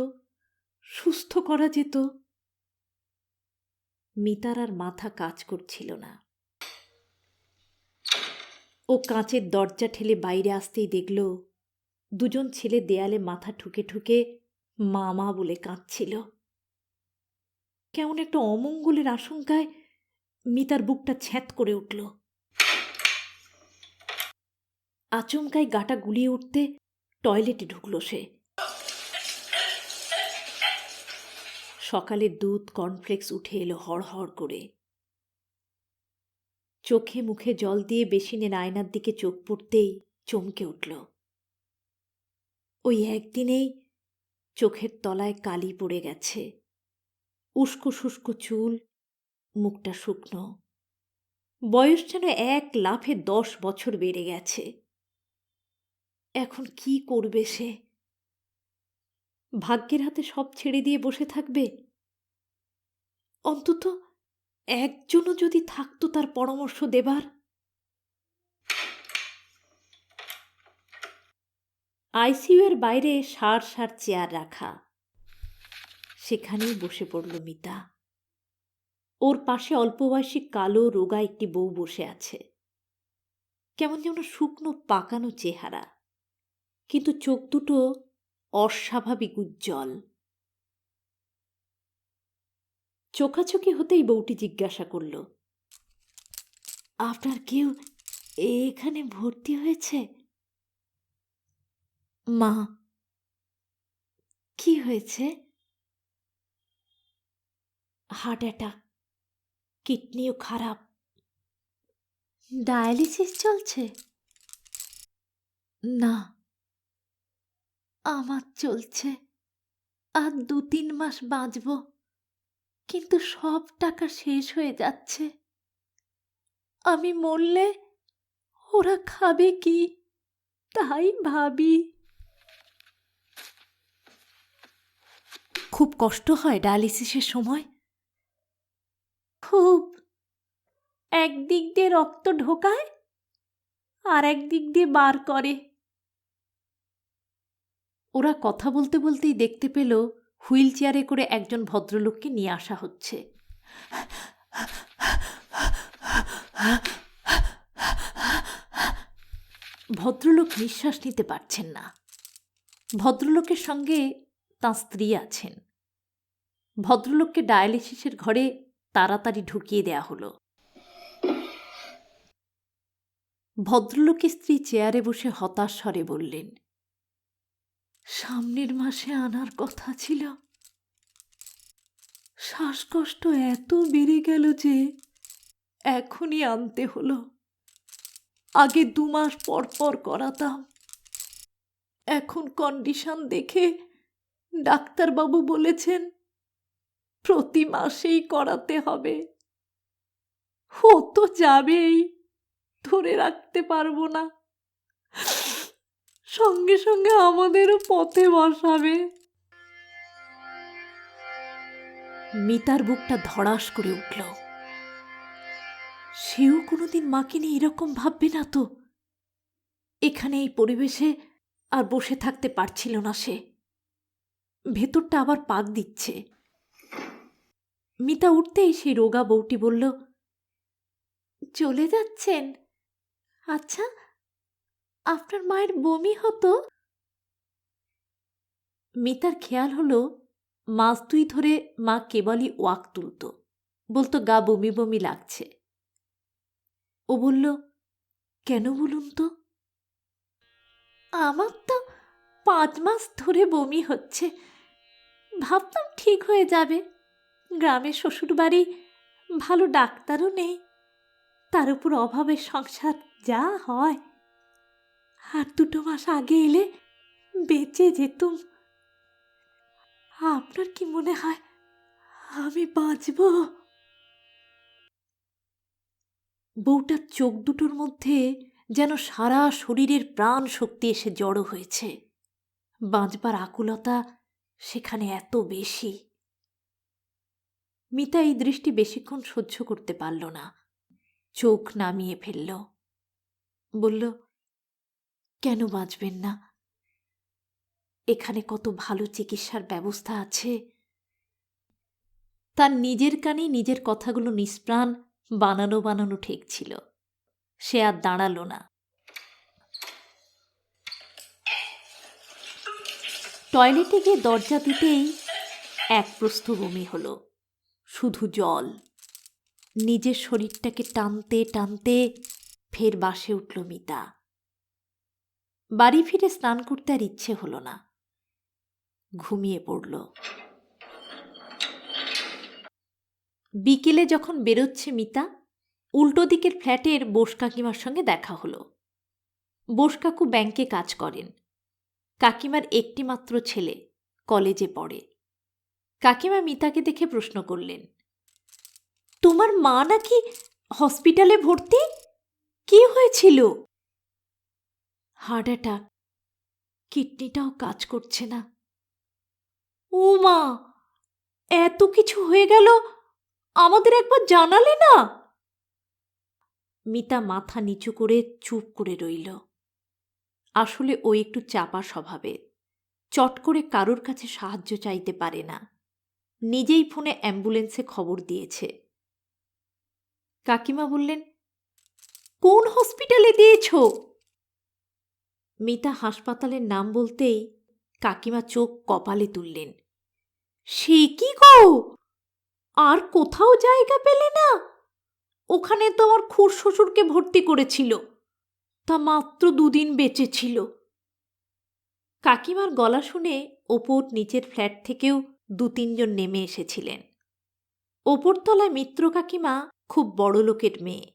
সুস্থ করা যেত। মিতার আর মাথা কাজ করছিল না। ও কাঁচের দরজা ঠেলে বাইরে আসতেই দেখল দুজন ছেলে দেয়ালে মাথা ঠুকে ঠুকে মা মা বলে কাঁদছিল। কেমন একটা অমঙ্গলের আশঙ্কায় মিতার বুকটা ছ্যাঁত করে উঠল। আচমকাই গাটা গুলিয়ে উঠতে টয়লেটে ঢুকল সে। সকালের দুধ কর্নফ্লেক্স উঠে এলো হড়হড় করে। চোখে মুখে জল দিয়ে বেসিনের আয়নার দিকে চোখ পড়তেই চমকে উঠল। ওই একদিনেই চোখের তলায় কালি পড়ে গেছে, উস্কো শুষ্ক চুল, মুখটা শুকনো। বয়স যেন এক লাফে 10 বছর বেড়ে গেছে। এখন কি করবে সে? ভাগ্যের হাতে সব ছেড়ে দিয়ে বসে থাকবে? অন্তত একজনও যদি থাকতো তার পরামর্শ দেবার। আইসিইউ এর বাইরে সার সার চেয়ার রাখা, সেখানেই বসে পড়ল মিতা। ওর পাশে অল্পবয়সী কালো রোগা একটি বউ বসে আছে। কেমন যেন শুকনো পাকানো চেহারা, কিন্তু চোখ দুটো অস্বাভাবিক উজ্জ্বল। চোখাচোখি হতেই বউটি জিজ্ঞাসা করল, আপনার কেউ এখানে ভর্তি হয়েছে? মা, কি হয়েছে? হার্ট অ্যাটাক, কিডনিও খারাপ। ডায়ালিসিস চলছে? না, আমার চলছে। আর 2-3 মাস বাঁচব, কিন্তু সব টাকা শেষ হয়ে যাচ্ছে। আমি মরলে ওরা খাবে কি, তাই ভাবি। খুব কষ্ট হয় ডায়ালিসিসের সময়? খুব। একদিক দিয়ে রক্ত ঢোকায় আর একদিক দিয়ে বার করে। ওরা কথা বলতে বলতেই দেখতে পেল হুইল চেয়ারে করে একজন ভদ্রলোককে নিয়ে আসা হচ্ছে। ভদ্রলোক নিঃশ্বাস নিতে পারছেন না। ভদ্রলোকের সঙ্গে তাঁর স্ত্রী আছেন। ভদ্রলোককে ডায়ালিসিসের ঘরে তাড়াতাড়ি ঢুকিয়ে দেয়া হলো। ভদ্রলোকের স্ত্রী চেয়ারে বসে হতাশ স্বরে বললেন, সামনের মাসে আনার কথা ছিল। শ্বাসকষ্ট এত বেড়ে গেল যে এখনই আনতে হলো। আগে 2 মাস পর পর করাতাম। এখন কন্ডিশন দেখে ডাক্তারবাবু বলেছেন প্রতি মাসেই করাতে হবে। ও তো যাবেই, ধরে রাখতে পারবো না। সঙ্গে সঙ্গে আমাদেরও পথে বসাবে। মিতার বুকটা ধড়াস করে উঠল। সেও কোনোদিন মাকে নিয়ে এরকম ভাববে না তো? এখানে এই পরিবেশে আর বসে থাকতে পারছিল না সে। ভেতরটা আবার পাক দিচ্ছে। মিতা উঠতেই সেই রোগা বউটি বলল, চলে যাচ্ছেন? আচ্ছা, আপনার মায়ের বমি হতো? মিতার খেয়াল হলো মাস 2 ধরে মা কেবলই ওয়াক তুলত, বলতো গা বমি বমি লাগছে। ও বলল, কেন বলুন তো? আমার তো 5 মাস ধরে বমি হচ্ছে। ভাবতাম ঠিক হয়ে যাবে। গ্রামে শ্বশুরবাড়ি, ভালো ডাক্তারও নেই, তার উপর অভাবের সংসার যা হয়। আর 2 মাস আগে এলে বেঁচে যেতুম। আপনার কি মনে হয় আমি বাঁচব? বউটার চোখ দুটোর মধ্যে যেন সারা শরীরের প্রাণ শক্তি এসে জড়ো হয়েছে। বাঁচবার আকুলতা সেখানে এত বেশি। মিতা এই দৃষ্টি বেশিক্ষণ সহ্য করতে পারল না, চোখ নামিয়ে ফেলল। বলল, কেন বাঁচবেন না? এখানে কত ভালো চিকিৎসার ব্যবস্থা আছে। তার নিজের কানেই নিজের কথাগুলো নিষ্প্রাণ বানানো বানানো ঠেকছিল। সে আর দাঁড়ালো না। টয়লেটে গিয়ে দরজা দিতেই এক প্রস্থ বমি হলো, শুধু জল। নিজের শরীরটাকে টানতে টানতে ফের বাসে উঠল মিতা। বাড়ি ফিরে স্নান করতে আর ইচ্ছে হলো না, ঘুমিয়ে পড়ল। বিকেলে যখন বেরোচ্ছে মিতা, উল্টো দিকের ফ্ল্যাটের বোস কাকিমার সঙ্গে দেখা হলো। বোস কাকু ব্যাংকে কাজ করেন। কাকিমার একটি মাত্র ছেলে, কলেজে পড়ে। কাকিমা মিতাকে দেখে প্রশ্ন করলেন, তোমার মা নাকি হসপিটালে ভর্তি? কি হয়েছিল? হার্ট অ্যাটাক, কিডনিটাও কাজ করছে না। ও মা, এত কিছু হয়ে গেল, আমাদের একবার জানালে না? মিতা মাথা নিচু করে চুপ করে রইল। আসলে ও একটু চাপা স্বভাবের, চট করে কারোর কাছে সাহায্য চাইতে পারে না। নিজেই ফোনে অ্যাম্বুলেন্সে খবর দিয়েছে। কাকিমা বললেন, কোন হসপিটালে দিয়েছ? মিতা হাসপাতালের নাম বলতেই কাকিমা চোখ কপালে তুললেন। সে কি গো, আর কোথাও জায়গা পেলে না? ওখানে তো আমার খুড়শ্বশুরকে ভর্তি করেছিল, তা মাত্র 2 দিন বেঁচে ছিল। কাকিমার গলা শুনে ওপর নিচের ফ্ল্যাট থেকেও 2-3 জন নেমে এসেছিলেন। ওপরতলায় মিত্র কাকিমা খুব বড় লোকের মেয়ে।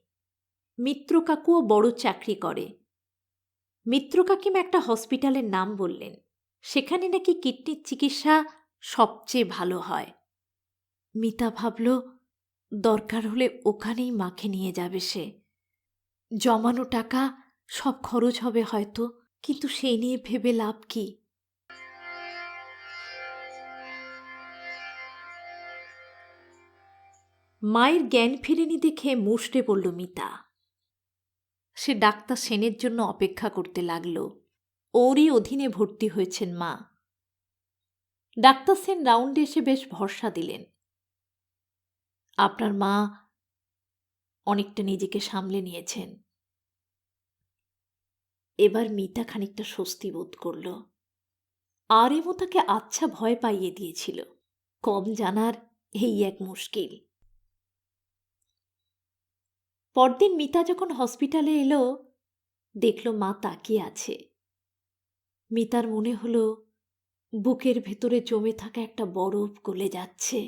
মিত্র কাকুও বড় চাকরি করে। মিত্র কাকিমা একটা হসপিটালের নাম বললেন, সেখানে নাকি কিডনির চিকিৎসা সবচেয়ে ভালো হয়। মিতা ভাবল, দরকার হলে ওখানেই মাকে নিয়ে যাবে সে। জমানো টাকা সব খরচ হবে হয়তো, কিন্তু সেই নিয়ে ভেবে লাভ কি? মায়ের জ্ঞান ফেরেনি দেখে মুষড়ে পড়ল মিতা। সে ডাক্তার সেনের জন্য অপেক্ষা করতে লাগল। ওরই অধীনে ভর্তি হয়েছেন মা। ডাক্তার সেন রাউন্ডে এসে বেশ ভরসা দিলেন। আপনার মা অনেকটা নিজেকে সামলে নিয়েছেন। এবার মিতা খানিকটা স্বস্তি বোধ করল। আর এমো তাকে আচ্ছা ভয় পাইয়ে দিয়েছিল। কম জানার এই এক মুশকিল। পরদিন মিতা যখন হসপিটালে এলো, দেখল মা তাকিয়ে আছে। মিতার মনে হলো বুকের ভেতরে জমে থাকা একটা বরফ গলে যাচ্ছে।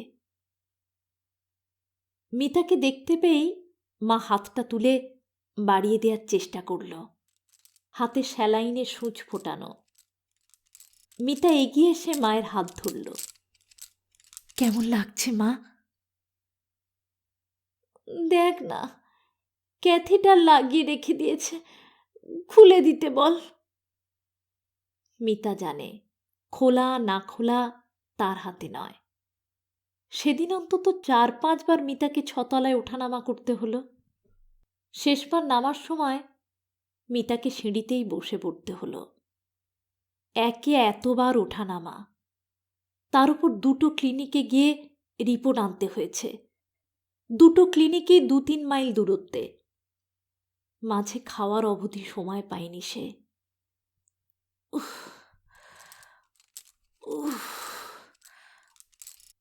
মিতাকে দেখতে পেয়েই মা হাতটা তুলে বাড়িয়ে দেওয়ার চেষ্টা করল। হাতে স্যালাইনের সূচ ফোটানো। মিতা এগিয়ে এসে মায়ের হাত ধরল। কেমন লাগছে মা? দেখ না, ক্যাথিটার লাগিয়ে রেখে দিয়েছে, খুলে দিতে বল। মিতা জানে খোলা না খোলা তার হাতে নয়। সেদিন অন্তত 4-5 বার মিতাকে 6 তলায় ওঠানামা করতে হলো। শেষবার নামার সময় মিতাকে সিঁড়িতেই বসে পড়তে হলো। একে এতবার ওঠানামা, তার উপর 2টো ক্লিনিকে গিয়ে রিপোর্ট আনতে হয়েছে। 2টো ক্লিনিকেই 2-3 মাইল দূরত্বে। মাঝে খাওয়ার অবধি সময় পায়নি সে। উফ উফ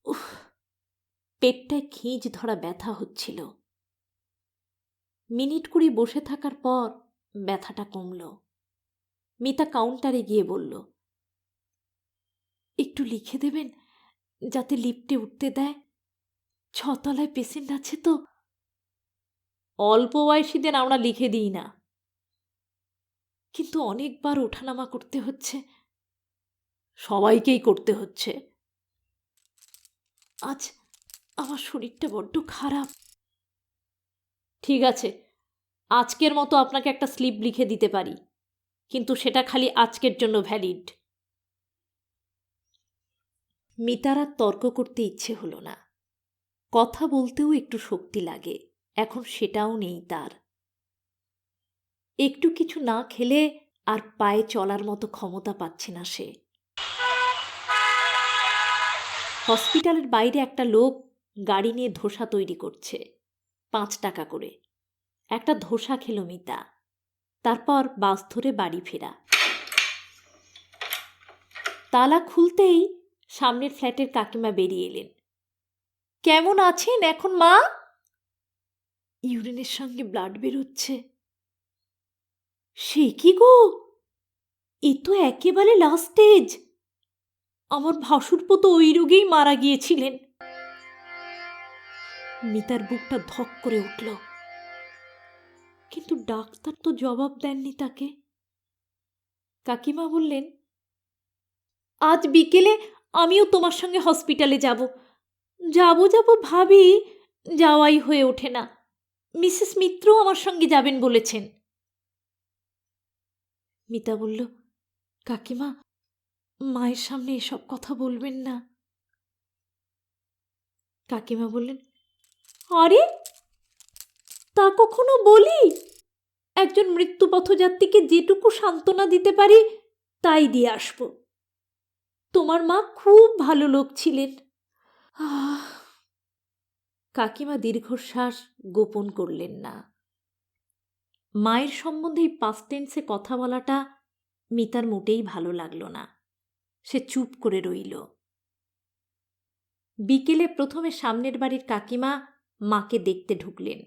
উফ, পেটটায় খিঁচ ধরা ব্যথা হচ্ছিল। মিনিট 20 বসে থাকার পর ব্যথাটা কমল। মিতা কাউন্টারে গিয়ে বলল, একটু লিখে দেবেন যাতে লিফটে উঠতে দেয়? 6 তলায় পেশেন্ট আছে তো। অল্প বয়সীদের আমরা লিখে দিই না। কিন্তু অনেকবার ওঠানামা করতে হচ্ছে। সবাইকেই করতে হচ্ছে। আজ আমার শরীরটা বড্ড খারাপ। ঠিক আছে, আজকের মতো আপনাকে একটা স্লিপ লিখে দিতে পারি, কিন্তু সেটা খালি আজকের জন্য ভ্যালিড। মিতার আর তর্ক করতে ইচ্ছে হলো না। কথা বলতেও একটু শক্তি লাগে, এখন সেটাও নেই তার। একটু কিছু না খেলে আর পায়ে চলার মতো ক্ষমতা পাচ্ছে না সে। হসপিটালের বাইরে একটা লোক গাড়ি নিয়ে ধোসা তৈরি করছে, 5 টাকা করে। একটা ধোসা খেল মিতা, তারপর বাস ধরে বাড়ি ফেরা। তালা খুলতেই সামনের ফ্ল্যাটের কাকিমা বেরিয়ে এলেন। কেমন আছেন এখন মা? ইউরিনের সঙ্গে ব্লাড বেরোচ্ছে। সে কি গো, এ তো একেবারে লাস্ট স্টেজ। আমার ভাসুরপো তো ওই রোগেই মারা গিয়েছিলেন। মিতার বুকটা ধক করে উঠল, কিন্তু ডাক্তার তো জবাব দেননি তাকে। কাকিমা বললেন, আজ বিকেলে আমিও তোমার সঙ্গে হসপিটালে যাব যাব ভাবি, যাওয়াই হয়ে ওঠে না। মিসেস মিত্রও আমার সঙ্গে যাবেন বলেছেন। মিতা বলল, কাকিমা, মায়ের সামনে এসব কথা বলবেন না। কাকিমা বললেন, আরে তা কখনো বলি? একজন মৃত্যুপথযাত্রীকে যেটুকু সান্ত্বনা দিতে পারি তাই দিয়ে আসব। তোমার মা খুব ভালো লোক ছিলেন। কাকিমা দীর্ঘশ্বাস গোপন করলেন না। মায়ের সম্বন্ধে পাস্ট টেন্সে কথা বলাটা মিতার মোটেই ভালো লাগলো না। সে চুপ করে রইল। বিকেলে প্রথমে সামনের বাড়ির কাকিমা মাকে দেখতে ঢুকলেন।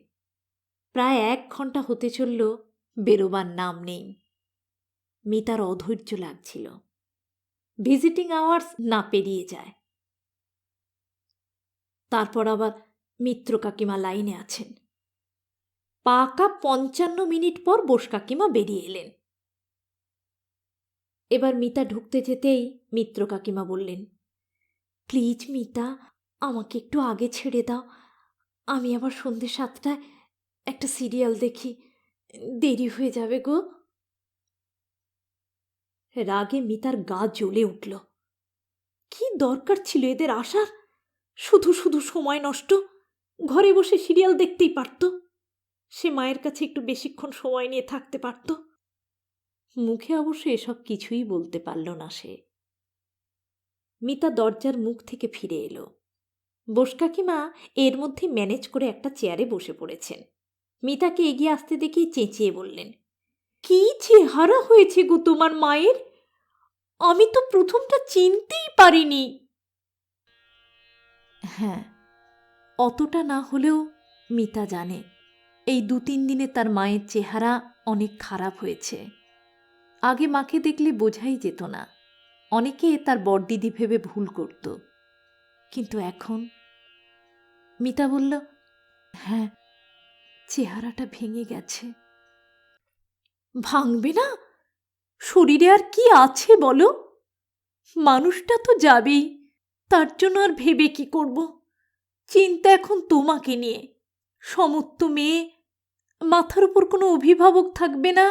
প্রায় 1 ঘন্টা হতে চলল, বেরোবার নাম নেই। মিতার অধৈর্য লাগছিল। ভিজিটিং আওয়ার্স না পেরিয়ে যায়। তারপর আবার মিত্র কাকিমা লাইনে আছেন। পাকা 55 মিনিট পর বোস কাকিমা বেরিয়ে এলেন। এবার মিতা ঢুকতে যেতেই মিত্র কাকিমা বললেন, প্লিজ মিতা, আমাকে একটু আগে ছেড়ে দাও। আমি আবার সন্ধ্যে 7টায় একটা সিরিয়াল দেখি, দেরি হয়ে যাবে গো। রাগে মিতার গা জ্বলে উঠল। কি দরকার ছিল এদের আসার? শুধু শুধু সময় নষ্ট। ঘরে বসে সিরিয়াল দেখতেই পারত। সে মায়ের কাছে একটু বেশিক্ষণ সময় নিয়ে থাকতে পারত। মুখে অবশ্য এসব কিছুই বলতে পারল না সে। মিতা দরজার মুখ থেকে ফিরে এলো। বোস কাকিমা এর মধ্যে ম্যানেজ করে একটা চেয়ারে বসে পড়েছেন। মিতাকে এগিয়ে আসতে দেখেই চেঁচিয়ে বললেন, কি চেহারা হয়েছে গো তোমার মায়ের! আমি তো প্রথমটা চিনতেই পারিনি। হ্যাঁ, অতটা না হলেও মিতা জানে এই 2-3 দিনে তার মায়ের চেহারা অনেক খারাপ হয়েছে। আগে মাকে দেখলে বোঝাই যেত না। অনেকে তার বড়দিদি ভেবে ভুল করত। কিন্তু এখন মিতা বলল, হ্যাঁ, চেহারাটা ভেঙে গেছে। ভাঙবে না? শরীরে আর কি আছে বলো? মানুষটা তো যাবেই, তার জন্য আর ভেবে কি করব? চিন্তা এখন তোমাকে নিয়ে। সমস্ত মেয়ে, মাথার উপর কোনো অভিভাবক থাকবে না।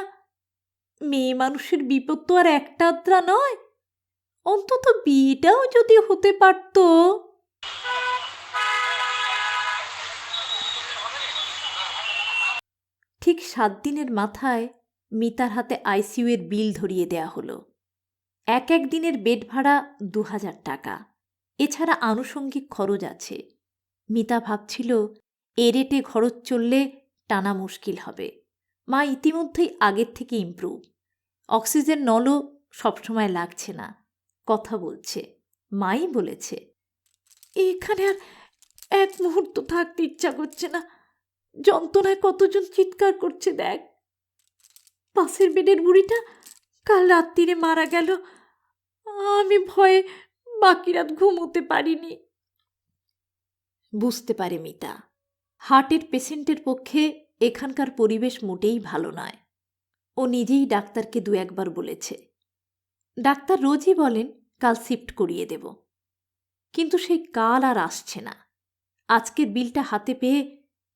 মেয়ে মানুষের বিপদ তো আর একটা আদ্রা নয়। অন্তত বিয়েটাও যদি হতে পারত। ঠিক 7 দিনের মাথায় মিতার হাতে আইসিইউ এর বিল ধরিয়ে দেয়া হলো। এক দিনের বেড ভাড়া 2000 টাকা। এছাড়া আনুষঙ্গিক খরচ আছে। মিতা ভাবছিল এ রেটে খরচ চললে টানা মুশকিল হবে। মা ইতিমধ্যেই আগের থেকে ইমপ্রুভ। অক্সিজেন নলও সবসময় লাগছে না, কথা বলছে। মাই বলেছে, এখানে আর 1 মুহূর্ত থাকতে ইচ্ছা করছে না। যন্ত্রণায় কতজন চিৎকার করছে দেখ। পাশের বেডের বুড়িটা কাল রাত্রিরে মারা গেল। আমি ভয়ে বাকি রাত ঘুমোতে পারিনি। বুঝতে পারে মিতা, হার্টের পেশেন্টের পক্ষে এখানকার পরিবেশ মোটেই ভালো নয়। ও নিজেই ডাক্তারকে 2-1 বার বলেছে। ডাক্তার রোজই বলেন কাল শিফট করিয়ে দেব, কিন্তু সেই কাল আর আসছে না। আজকের বিলটা হাতে পেয়ে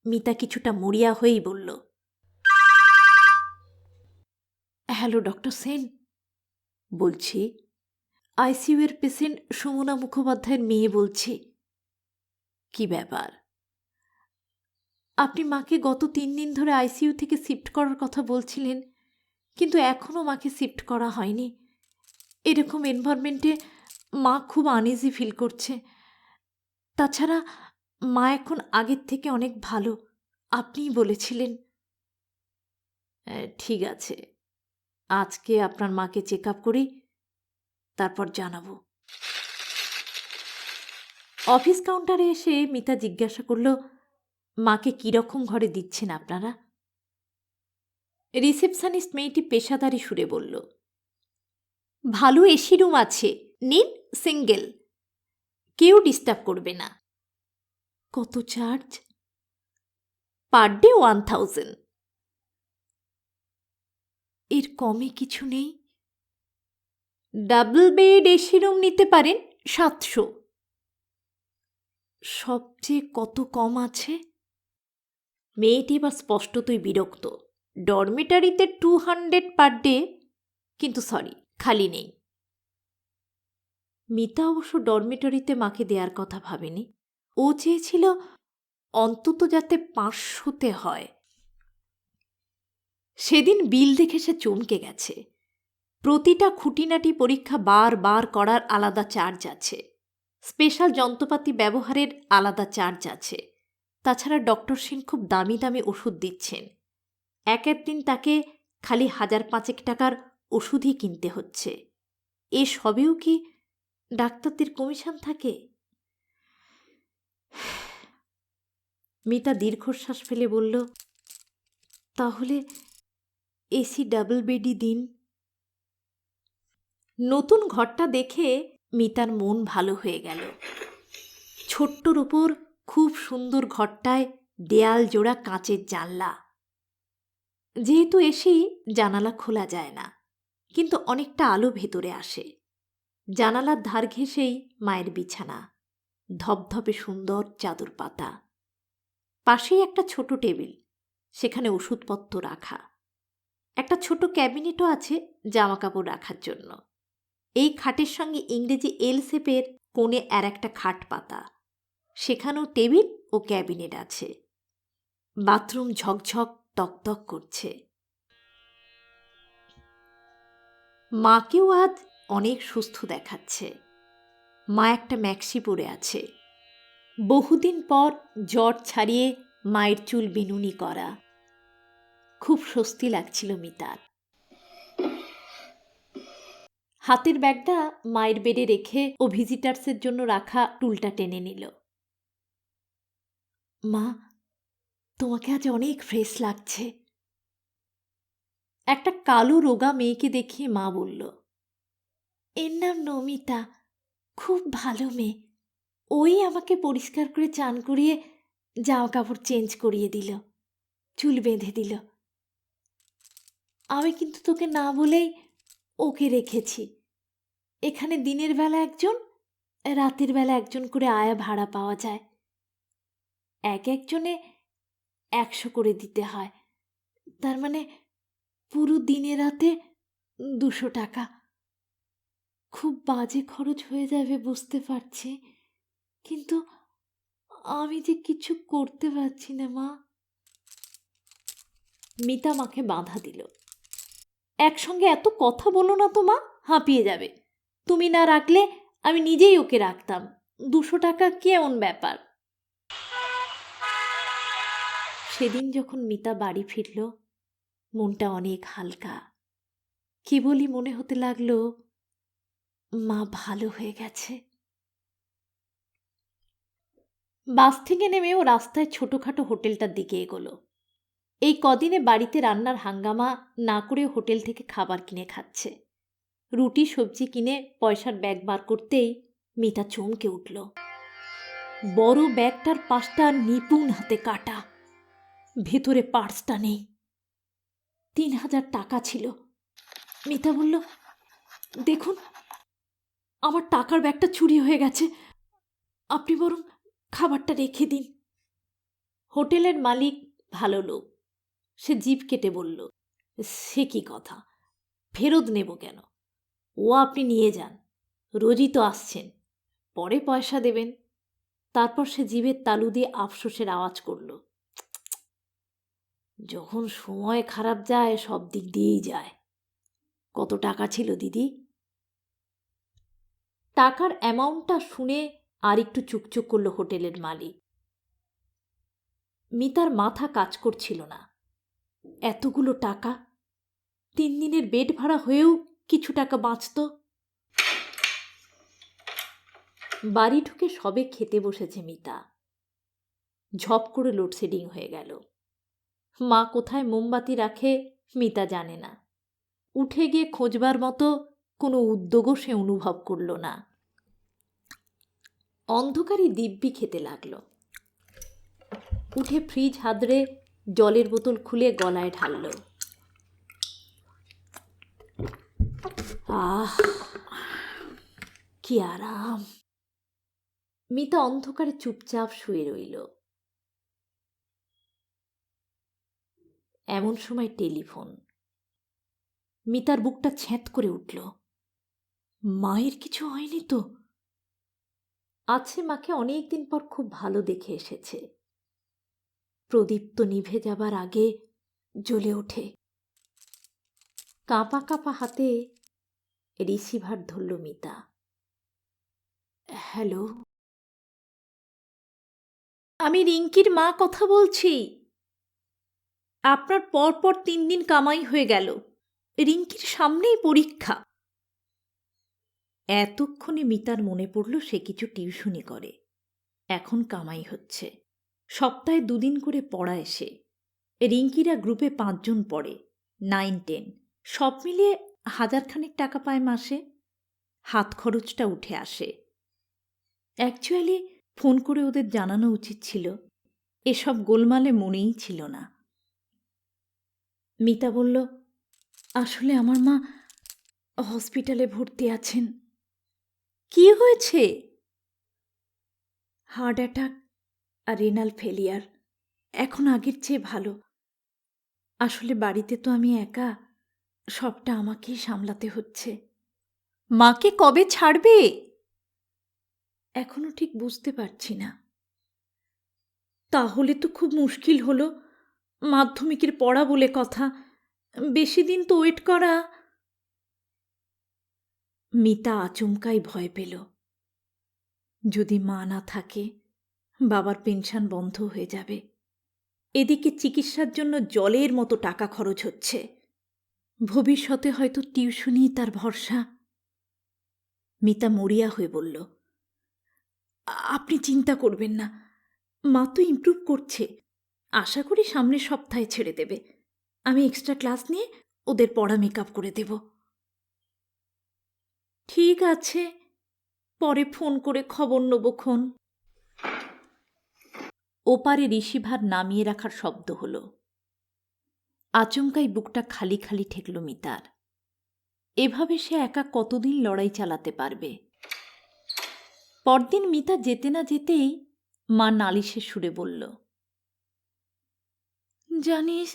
মিতা কিছুটা মরিয়া হয়েই বলল, হ্যালো ডক্টর সেন। বলছি, আইসিইউ এর পেশেন্ট সুমনা মুখোপাধ্যায়ের মেয়ে বলছি। কি ব্যাপার? আপনি মাকে গত 3 দিন ধরে আইসিইউ থেকে শিফট করার কথা বলছিলেন, কিন্তু এখনও মাকে শিফট করা হয়নি। এরকম এনভায়রনমেন্টে মা খুব আনইজি ফিল করছে। তাছাড়া মা এখন আগের থেকে অনেক ভালো, আপনিই বলেছিলেন। ঠিক আছে, আজকে আপনার মাকে চেক আপ করি, তারপর জানাবো। অফিস কাউন্টারে এসে মিতা জিজ্ঞাসা করল, মাকে কীরকম ঘরে দিচ্ছেন আপনারা? রিসেপশনিস্ট মেয়েটি পেশাদারি সুরে বলল, ভালো এসি রুম আছে, নিন, সিঙ্গেল, কেউ ডিস্টার্ব করবে না। কত চার্জ? Per day 1000। এর কমে কিছু নেই? ডাবল বেড এসি রুম নিতে পারেন 700। সবচেয়ে কত কম আছে? মেয়েটি এবার স্পষ্টতই বিরক্ত। ডরমিটারিতে 200 পার ডে, কিন্তু সরি, খালি নেই। মিতা অবশ্য ডরমিটরিতে মাকে দেওয়ার কথা ভাবেনি। ও চেয়েছিল অন্তত যাতে 500-তে হয়। সেদিন বিল দেখে সে চমকে গেছে। প্রতিটা খুঁটিনাটি পরীক্ষা বার করার আলাদা চার্জ আছে, স্পেশাল যন্ত্রপাতি ব্যবহারের আলাদা চার্জ আছে। তাছাড়া ডক্টর সেন খুব দামি দামি ওষুধ দিচ্ছেন। এক দিন তাকে খালি 1000-5 টাকার ওষুধই কিনতে হচ্ছে। এ সবেও কি ডাক্তারদের কমিশন থাকে? মিতা দীর্ঘশ্বাস ফেলে বলল, তাহলে এসি ডাবল বেডই দিন। নতুন ঘরটা দেখে মিতার মন ভালো হয়ে গেল। ছোট্টর উপর খুব সুন্দর ঘরটায় দেয়াল জোড়া কাঁচের জানলা। যেহেতু এসি, জানালা খোলা যায় না, কিন্তু অনেকটা আলো ভেতরে আসে। জানালার ধার ঘেঁষেই মায়ের বিছানা, ধপধপে সুন্দর চাদর পাতা। পাশেই একটা ছোট টেবিল, সেখানে ওষুধপত্র রাখা। একটা ছোট ক্যাবিনেটও আছে জামাকাপড় রাখার জন্য। এই খাটের সঙ্গে ইংরেজি এল শেপের কোণে আর একটা খাট পাতা, সেখানেও টেবিল ও ক্যাবিনেট আছে। বাথরুম ঝকঝক তকতক করছে। মাকেও আজ অনেক সুস্থ দেখাচ্ছে। মা একটা ম্যাক্সি পরে আছে। বহুদিন পর জ্বর ছাড়িয়ে মায়ের চুল বিনুনি করা। খুব স্বস্তি লাগছিল মিতার। হাতের ব্যাগটা মায়ের বেডে রেখে ও ভিজিটার্সের জন্য রাখা টুলটা টেনে নিল। মা, তোমাকে আজ অনেক ফ্রেশ লাগছে। একটা কালো রোগা মেয়েকে দেখিয়ে মা বলল, এর নাম নমিতা, খুব ভালো মেয়ে। ওই আমাকে পরিষ্কার করে চান করিয়ে জামা কাপড় চেঞ্জ করিয়ে দিল, চুল বেঁধে দিল। আমি কিন্তু তোকে না বলেই ওকে রেখেছি। এখানে দিনের বেলা একজন, রাতের বেলা একজন করে আয়া ভাড়া পাওয়া যায়। একজনে 100 করে দিতে হয়। তার মানে পুরো দিনে রাতে 200 টাকা। খুব বাজে খরচ হয়ে যাবে বুঝতে পারছি, কিন্তু আমি যে কিছু করতে পারছি না মা। মিতা মাকে বাধা দিল, একসঙ্গে এত কথা বলো না তো মা, হাঁপিয়ে যাবে। তুমি না রাখলে আমি নিজেই ওকে রাখতাম। 200 টাকা কি এমন ব্যাপার? সেদিন যখন মিতা বাড়ি ফিরল, মনটা অনেক হালকা। কেবলই মনে হতে লাগলো মা ভালো হয়ে গেছে। বাস থেকে নেমে ও রাস্তায় ছোটোখাটো হোটেলটার দিকে এগোলো। এই কদিনে বাড়িতে রান্নার হাঙ্গামা না করে হোটেল থেকে খাবার কিনে খাচ্ছে। রুটি সবজি কিনে পয়সার ব্যাগ বার করতেই মিতা চমকে উঠল। বড় ব্যাগটার পাশটা নিপুণ হাতে কাটা, ভেতরে পার্সটা নেই। 3000 টাকা ছিল। মিতা বলল, দেখুন, আমার টাকার ব্যাগটা চুরি হয়ে গেছে, আপনি বরং খাবারটা রেখে দিন। হোটেলের মালিক ভালো লোক, সে জিভ কেটে বলল, সে কি কথা, ফেরত নেব কেন? ও আপনি নিয়ে যান, রোজই তো আসছেন, পরে পয়সা দেবেন। তারপর সে জিভের তালু দিয়ে আফসোসের আওয়াজ করল, যখন সময় খারাপ যায় সব দিক দিয়েই যায়। কত টাকা ছিল দিদি? টাকার অ্যামাউন্টটা শুনে আর একটু চুকচুক করল হোটেলের মালিক। মিতার মাথা কাজ করছিল না। এতগুলো টাকা, 3 দিনের বেড ভাড়া হয়েও কিছু টাকা বাঁচত। বাড়ি ঢুকে সবে খেতে বসেছে মিতা, ঝপ করে লোডশেডিং হয়ে গেল। মা কোথায় মোমবাতি রাখে মিতা জানে না। উঠে গিয়ে খোঁজবার মতো কোনো উদ্যোগও সে অনুভব করল না। অন্ধকারে দিব্যি খেতে লাগল। উঠে ফ্রিজ হাতড়ে জলের বোতল খুলে গলায় ঢালল। আহ, কি আরাম। মিতা অন্ধকারে চুপচাপ শুয়ে রইল। এমন সময় টেলিফোন। মিতার বুকটা ছ্যাঁত করে উঠল। মায়ের কিছু হয়নি তো? আছে, মাকে অনেকদিন পর খুব ভালো দেখে এসেছে। প্রদীপ তো নিভে যাবার আগে জ্বলে ওঠে। কাঁপা কাঁপা হাতে রিসিভার ধরল মিতা। হ্যালো, আমি রিঙ্কির মা কথা বলছি। আপনার পরপর 3 দিন কামাই হয়ে গেল। রিঙ্কির সামনেই পরীক্ষা। এতক্ষণে মিতার মনে পড়ল সে কিছু টিউশনি করে। এখন কামাই হচ্ছে। সপ্তাহে 2 দিন করে পড়ায় সে। রিঙ্কিরা গ্রুপে 5 জন পড়ে, 9, 10 সব মিলিয়ে 1000 খানেক টাকা পায় মাসে। হাত খরচটা উঠে আসে। অ্যাকচুয়ালি ফোন করে ওদের জানানো উচিত ছিল। এসব গোলমালে মনেই ছিল না। মিতা বলল, আসলে আমার মা হসপিটালে ভর্তি আছেন। কি হয়েছে? হার্ট অ্যাটাক আর রেনাল ফেলিয়ার। এখন আগের চেয়ে ভালো। আসলে বাড়িতে তো আমি একা, সবটা আমাকেই সামলাতে হচ্ছে। মাকে কবে ছাড়বে? এখনো ঠিক বুঝতে পারছি না। তাহলে তো খুব মুশকিল হলো। মাধ্যমিকের পড়া বলে কথা, বেশি দিন তো ওয়েট করা। মিতা আচমকাই ভয় পেল। যদি মা না থাকে, বাবার পেনশন বন্ধ হয়ে যাবে। এদিকে চিকিৎসার জন্য জলের মতো টাকা খরচ হচ্ছে। ভবিষ্যতে হয়তো টিউশনি তার ভরসা। মিতা মরিয়া হয়ে বলল, আপনি চিন্তা করবেন না, মা তো ইমপ্রুভ করছে। আশা করি সামনের সপ্তাহে ছেড়ে দেবে। আমি এক্সট্রা ক্লাস নিয়ে ওদের পড়া মেকআপ করে দেব। ঠিক আছে, পরে ফোন করে খবর নেবক্ষণ। ওপারে রিসিভার নামিয়ে রাখার শব্দ হলো। আচমকাই বুকটা খালি খালি ঠেকল মিতার। এভাবে সে একা কতদিন লড়াই চালাতে পারবে? পরদিন মিতা যেতে না যেতেই মা নালিশের সুরে বলল, জানিস,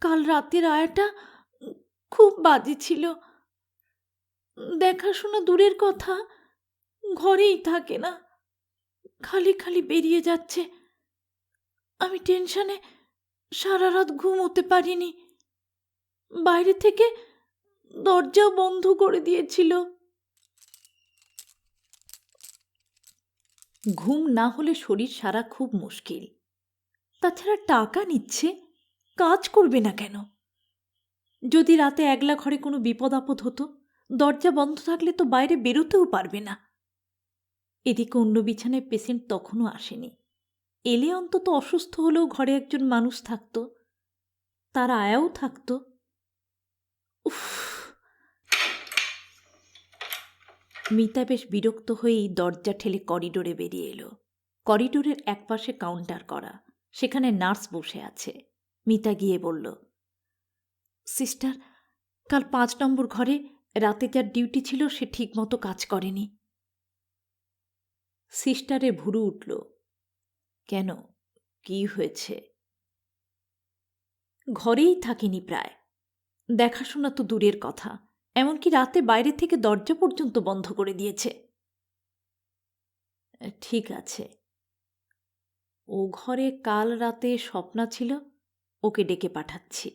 কাল রাতের আয়াটা খুব বাজে ছিল। দেখাশোনা দূরের কথা, ঘরেই থাকে না, খালি খালি বেরিয়ে যাচ্ছে। আমি টেনশনে সারা রাত ঘুমোতে পারিনি। বাইরে থেকে দরজাও বন্ধ করে দিয়েছিল। ঘুম না হলে শরীর সারা খুব মুশকিল। তাছাড়া টাকা নিচ্ছে, কাজ করবে না কেন? যদি রাতে একলা ঘরে কোনো বিপদ আপদ হতো, দরজা বন্ধ থাকলে তো বাইরে বেরোতেও পারবে না। এদিকে অন্য বিছানায় পেশেন্ট তখনও আসেনি। এলে অন্তত অসুস্থ হলেও ঘরে একজন মানুষ থাকত, তার আয়াও থাকত। উফ! মিতা বেশ বিরক্ত হয়েই দরজা ঠেলে করিডোরে বেরিয়ে এলো। করিডোরের একপাশে কাউন্টার করা, সেখানে নার্স বসে আছে। মিতা গিয়ে বলল, সিস্টার, কাল 5 নম্বর ঘরে রাতে যার ডিউটি ছিল সে ঠিকমতো কাজ করেনি। সিস্টারের ভুরু উঠল। কেন, কি হয়েছে? ঘরেই থাকেনি প্রায়। দেখাশোনা তো দূরের কথা, এমনকি রাতে বাইরে থেকে দরজা পর্যন্ত বন্ধ করে দিয়েছে। ঠিক আছে, ও ঘরে কাল রাতে স্বপ্না ছিল, ওকে ডেকে পাঠাচ্ছি।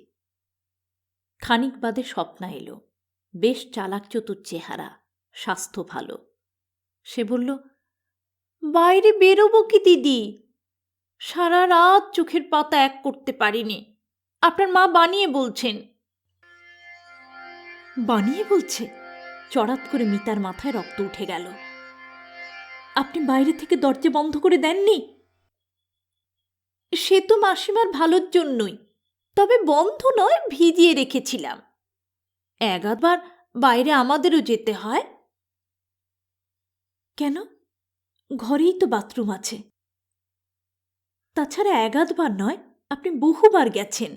খানিক বাদে স্বপ্না এলো। বেশ চালাক চতুর চেহারা, স্বাস্থ্য ভালো। সে বলল, বাইরে বেরোবো কি দিদি? সারা রাত চোখের পাতা এক করতে পারিনি। আপনার মা বানিয়ে বলছেন। বানিয়ে বলছে? চড়াত করে মিতার মাথায় রক্ত উঠে গেল। আপনি বাইরে থেকে দরজা বন্ধ করে দেননি? সে তো মাসিমার ভালোর জন্যই, তবে বন্ধ নয়, ভিজিয়ে রেখেছিলাম। 1 বার বাইরে আমাদেরও যেতে হয়। কেন? ঘরেই তো বাথরুম আছে। তাছাড়া একাধবার নয়, আপনি বহুবার গেছেন।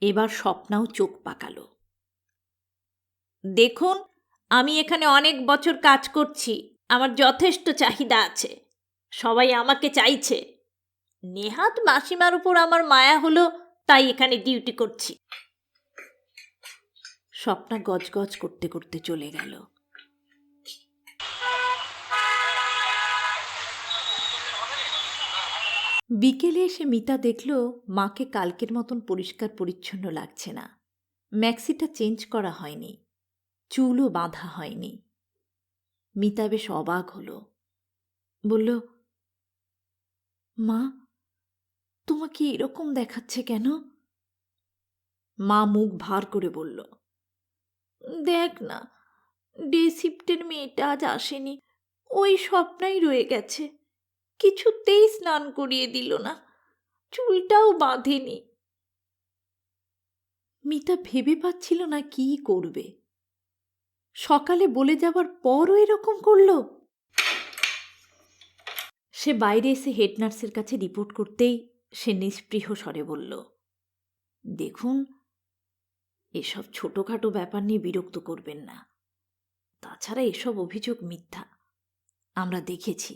এবার স্বপ্নাও চোখ পাকালো। দেখুন, আমি এখানে অনেক বছর কাজ করছি, আমার যথেষ্ট চাহিদা আছে, সবাই আমাকে চাইছে। নেহাত মাসিমার উপর আমার মায়া হলো, তাই এখানে ডিউটি করছি। স্বপ্না গজগজ করতে করতে চলে গেল। বিকেলে এসে মিতা দেখল মাকে কালকের মতন পরিষ্কার পরিচ্ছন্ন লাগছে না। ম্যাক্সিটা চেঞ্জ করা হয়নি, চুলও বাঁধা হয়নি। মিতা বেশ অবাক হলো, বলল, মা, তোমাকে এরকম দেখাচ্ছে কেন? মা মুখ ভার করে বলল, দেখ না, ডে শিফটের মেয়েটা আজ আসেনি, ওই স্বপ্নাই রয়ে গেছে, কিছুতেই স্নান করিয়ে দিল না, চুলটাও বাঁধেনি। মিতা ভেবে পাচ্ছিল না কি করবে। সকালে বলে যাবার পরও এরকম করল। সে বাইরে এসে হেড নার্সের কাছে রিপোর্ট করতেই সে নিস্পৃহ স্বরে বলল, দেখুন, এসব ছোটোখাটো ব্যাপার নিয়ে বিরক্ত করবেন না। তাছাড়া এসব অভিযোগ মিথ্যা। আমরা দেখেছি,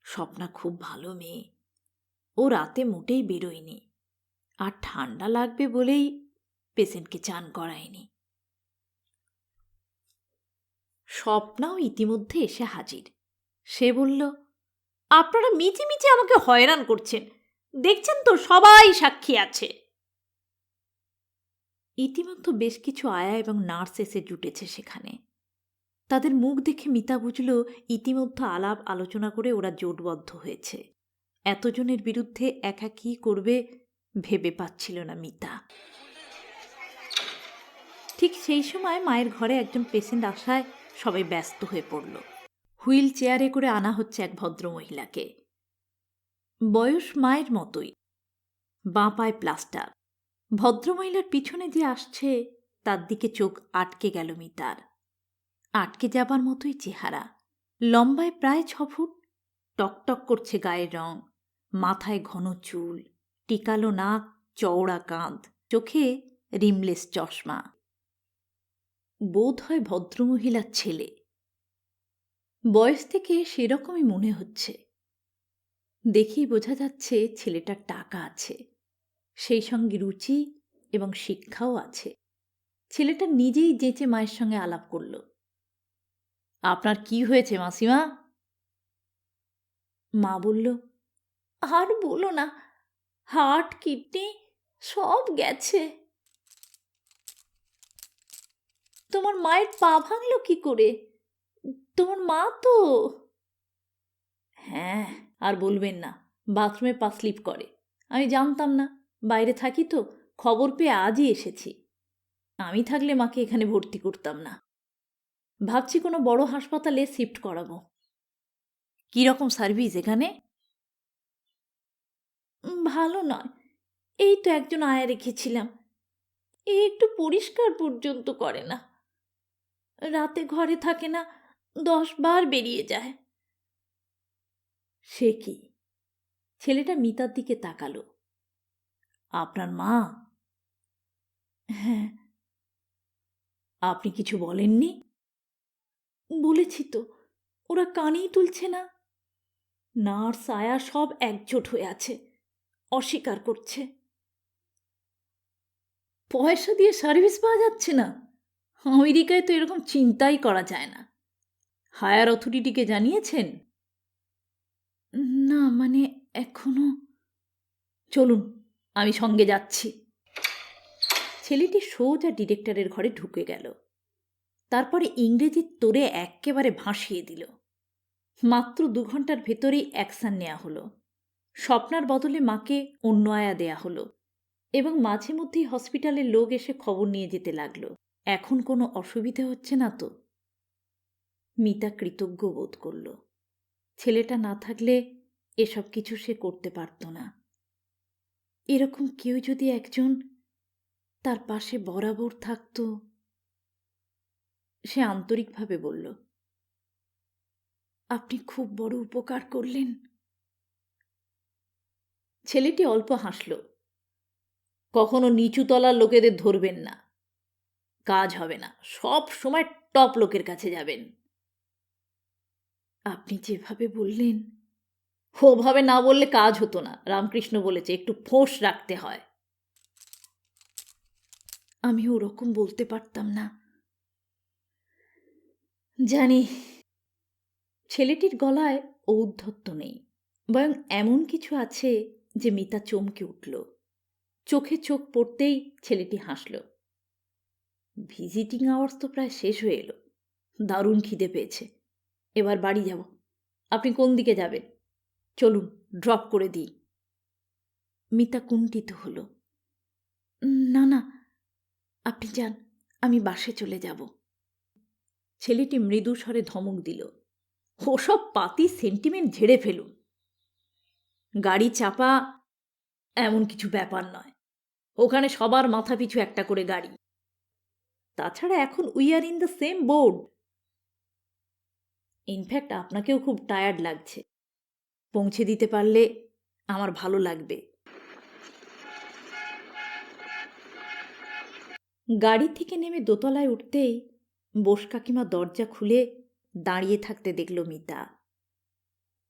স্বপ্না খুব ভালো মেয়ে, ও রাতে মোটেই বেরোয়নি, আর ঠান্ডা লাগবে বলেই পেশেন্টকে চান করায়নি। স্বপ্নাও ইতিমধ্যে এসে হাজির। সে বলল, আপনারা মিচি মিচি আমাকে হয়রান করছেন, দেখছেন তো সবাই সাক্ষী আছে। ইতিমধ্যে বেশ কিছু আয়া এবং নার্স এসে জুটেছে সেখানে। তাদের মুখ দেখে মিতা বুঝল ইতিমধ্যে আলাপ আলোচনা করে ওরা জোটবদ্ধ হয়েছে। এতজনের বিরুদ্ধে একা কী করবে ভেবে পাচ্ছিল না মিতা। ঠিক সেই সময় মায়ের ঘরে একজন পেশেন্ট আসায় সবাই ব্যস্ত হয়ে পড়ল। হুইল চেয়ারে করে আনা হচ্ছে এক ভদ্রমহিলাকে। বয়স মায়ের মতোই, বাঁ পায়ে প্লাস্টার। ভদ্রমহিলার পিছনে যে আসছে তার দিকে চোখ আটকে গেল মিতার। আটকে যাবার মতোই চেহারা, লম্বায় প্রায় 6 ফুট, টকটক করছে গায়ের রং, মাথায় ঘন চুল, টিকালো নাক, চওড়া কাঁধ, চোখে রিমলেস চশমা। বোধ হয় ভদ্রমহিলার ছেলে। বয়স থেকে সেরকমই মনে হচ্ছে। দেখেই বোঝা যাচ্ছে ছেলেটার টাকা আছে, সেই সঙ্গে রুচি এবং শিক্ষাও আছে। ছেলেটা নিজেই যেচে মায়ের সঙ্গে আলাপ করল। আপনার কি হয়েছে মাসিমা? মা বলল, আর বলো না, হার্ট কিডনি সব গেছে। তোমার মায়ের পা ভাঙল কি করে? তোমার মা তো। হ্যাঁ, আর বলবেন না, বাথরুমে পা স্লিপ করে। আমি জানতাম না, বাইরে থাকি তো, খবর পেয়ে আজই এসেছি। আমি থাকলে মাকে এখানে ভর্তি করতাম না। ভাবছি কোনো বড় হাসপাতালে শিফট করাবো। কীরকম সার্ভিস এখানে? ভালো নয়, এই তো একজন আয়া রেখেছিলাম, এ একটু পরিষ্কার পর্যন্ত করে না, রাতে ঘরে থাকে না, 10 বার বেরিয়ে যায়। সে কি? ছেলেটা মিতার দিকে তাকালো। আপনার মা? হ্যাঁ। আপনি কিছু বলেননি? বলেছি তো, ওরা কানেই তুলছে না। নার্স আয়া সব একজোট হয়ে আছে, অস্বীকার করছে। পয়সা দিয়ে সার্ভিস পাওয়া যাচ্ছে না? আমেরিকায় তো এরকম চিন্তাই করা যায় না। হায়ার অথরিটিকে জানিয়েছেন? না, মানে এখনো। চলুন, আমি সঙ্গে যাচ্ছি। ছেলেটি সোজা ডিরেক্টরের ঘরে ঢুকে গেল। তারপরে ইংরেজির তোরে একেবারে ভাসিয়ে দিল। মাত্র 2 ঘন্টার ভেতরেই অ্যাকশন নেওয়া হলো। স্বপ্নার বদলে মাকে অন্য আয়া দেয়া হলো এবং মাঝে মধ্যেই হসপিটালের লোক এসে খবর নিয়ে যেতে লাগলো। এখন কোনো অসুবিধে হচ্ছে না তো? মিতা কৃতজ্ঞ বোধ করল। ছেলেটা না থাকলে এসব কিছু সে করতে পারত না। এরকম কেউ যদি একজন তার পাশে বরাবর থাকতো। সে আন্তরিকভাবে বলল, আপনি খুব বড় উপকার করলেন। ছেলেটি অল্প হাসল। কখনো নিচুতলার লোকেদের ধরবেন না, কাজ হবে না। সব সময় টপ লোকের কাছে যাবেন। আপনি যেভাবে বললেন, ওভাবে না বললে কাজ হতো না। রামকৃষ্ণ বলেছে একটু ফোঁস রাখতে হয়। আমি ওরকম বলতে পারতাম না। জানি। ছেলেটির গলায় ঔদ্ধত্য নেই, বরং এমন কিছু আছে যে মিতা চমকে উঠল। চোখে চোখ পড়তেই ছেলেটি হাসল। ভিজিটিং আওয়ার্স তো প্রায় শেষ হয়ে এলো। দারুণ খিদে পেয়েছে, এবার বাড়ি যাব। আপনি কোন দিকে যাবেন? চলুন ড্রপ করে দিই। মিতা কুণ্ঠিত হল। না না, আপনি যান, আমি বাসে চলে যাব। ছেলেটি মৃদু স্বরে ধমক দিল, ওসব পাতি সেন্টিমেন্ট ঝেড়ে ফেলুন। গাড়ি চাপা এমন কিছু ব্যাপার নয়। ওখানে সবার মাথা পিছু একটা করে গাড়ি। তাছাড়া এখন we are in the same board. In fact আপনাকেও খুব টায়ার্ড লাগছে। পৌঁছে দিতে পারলে আমার ভালো লাগবে। গাড়ি থেকে নেমে দোতলায় উঠতেই বোস কাকিমা দরজা খুলে দাঁড়িয়ে থাকতে দেখল মিতা।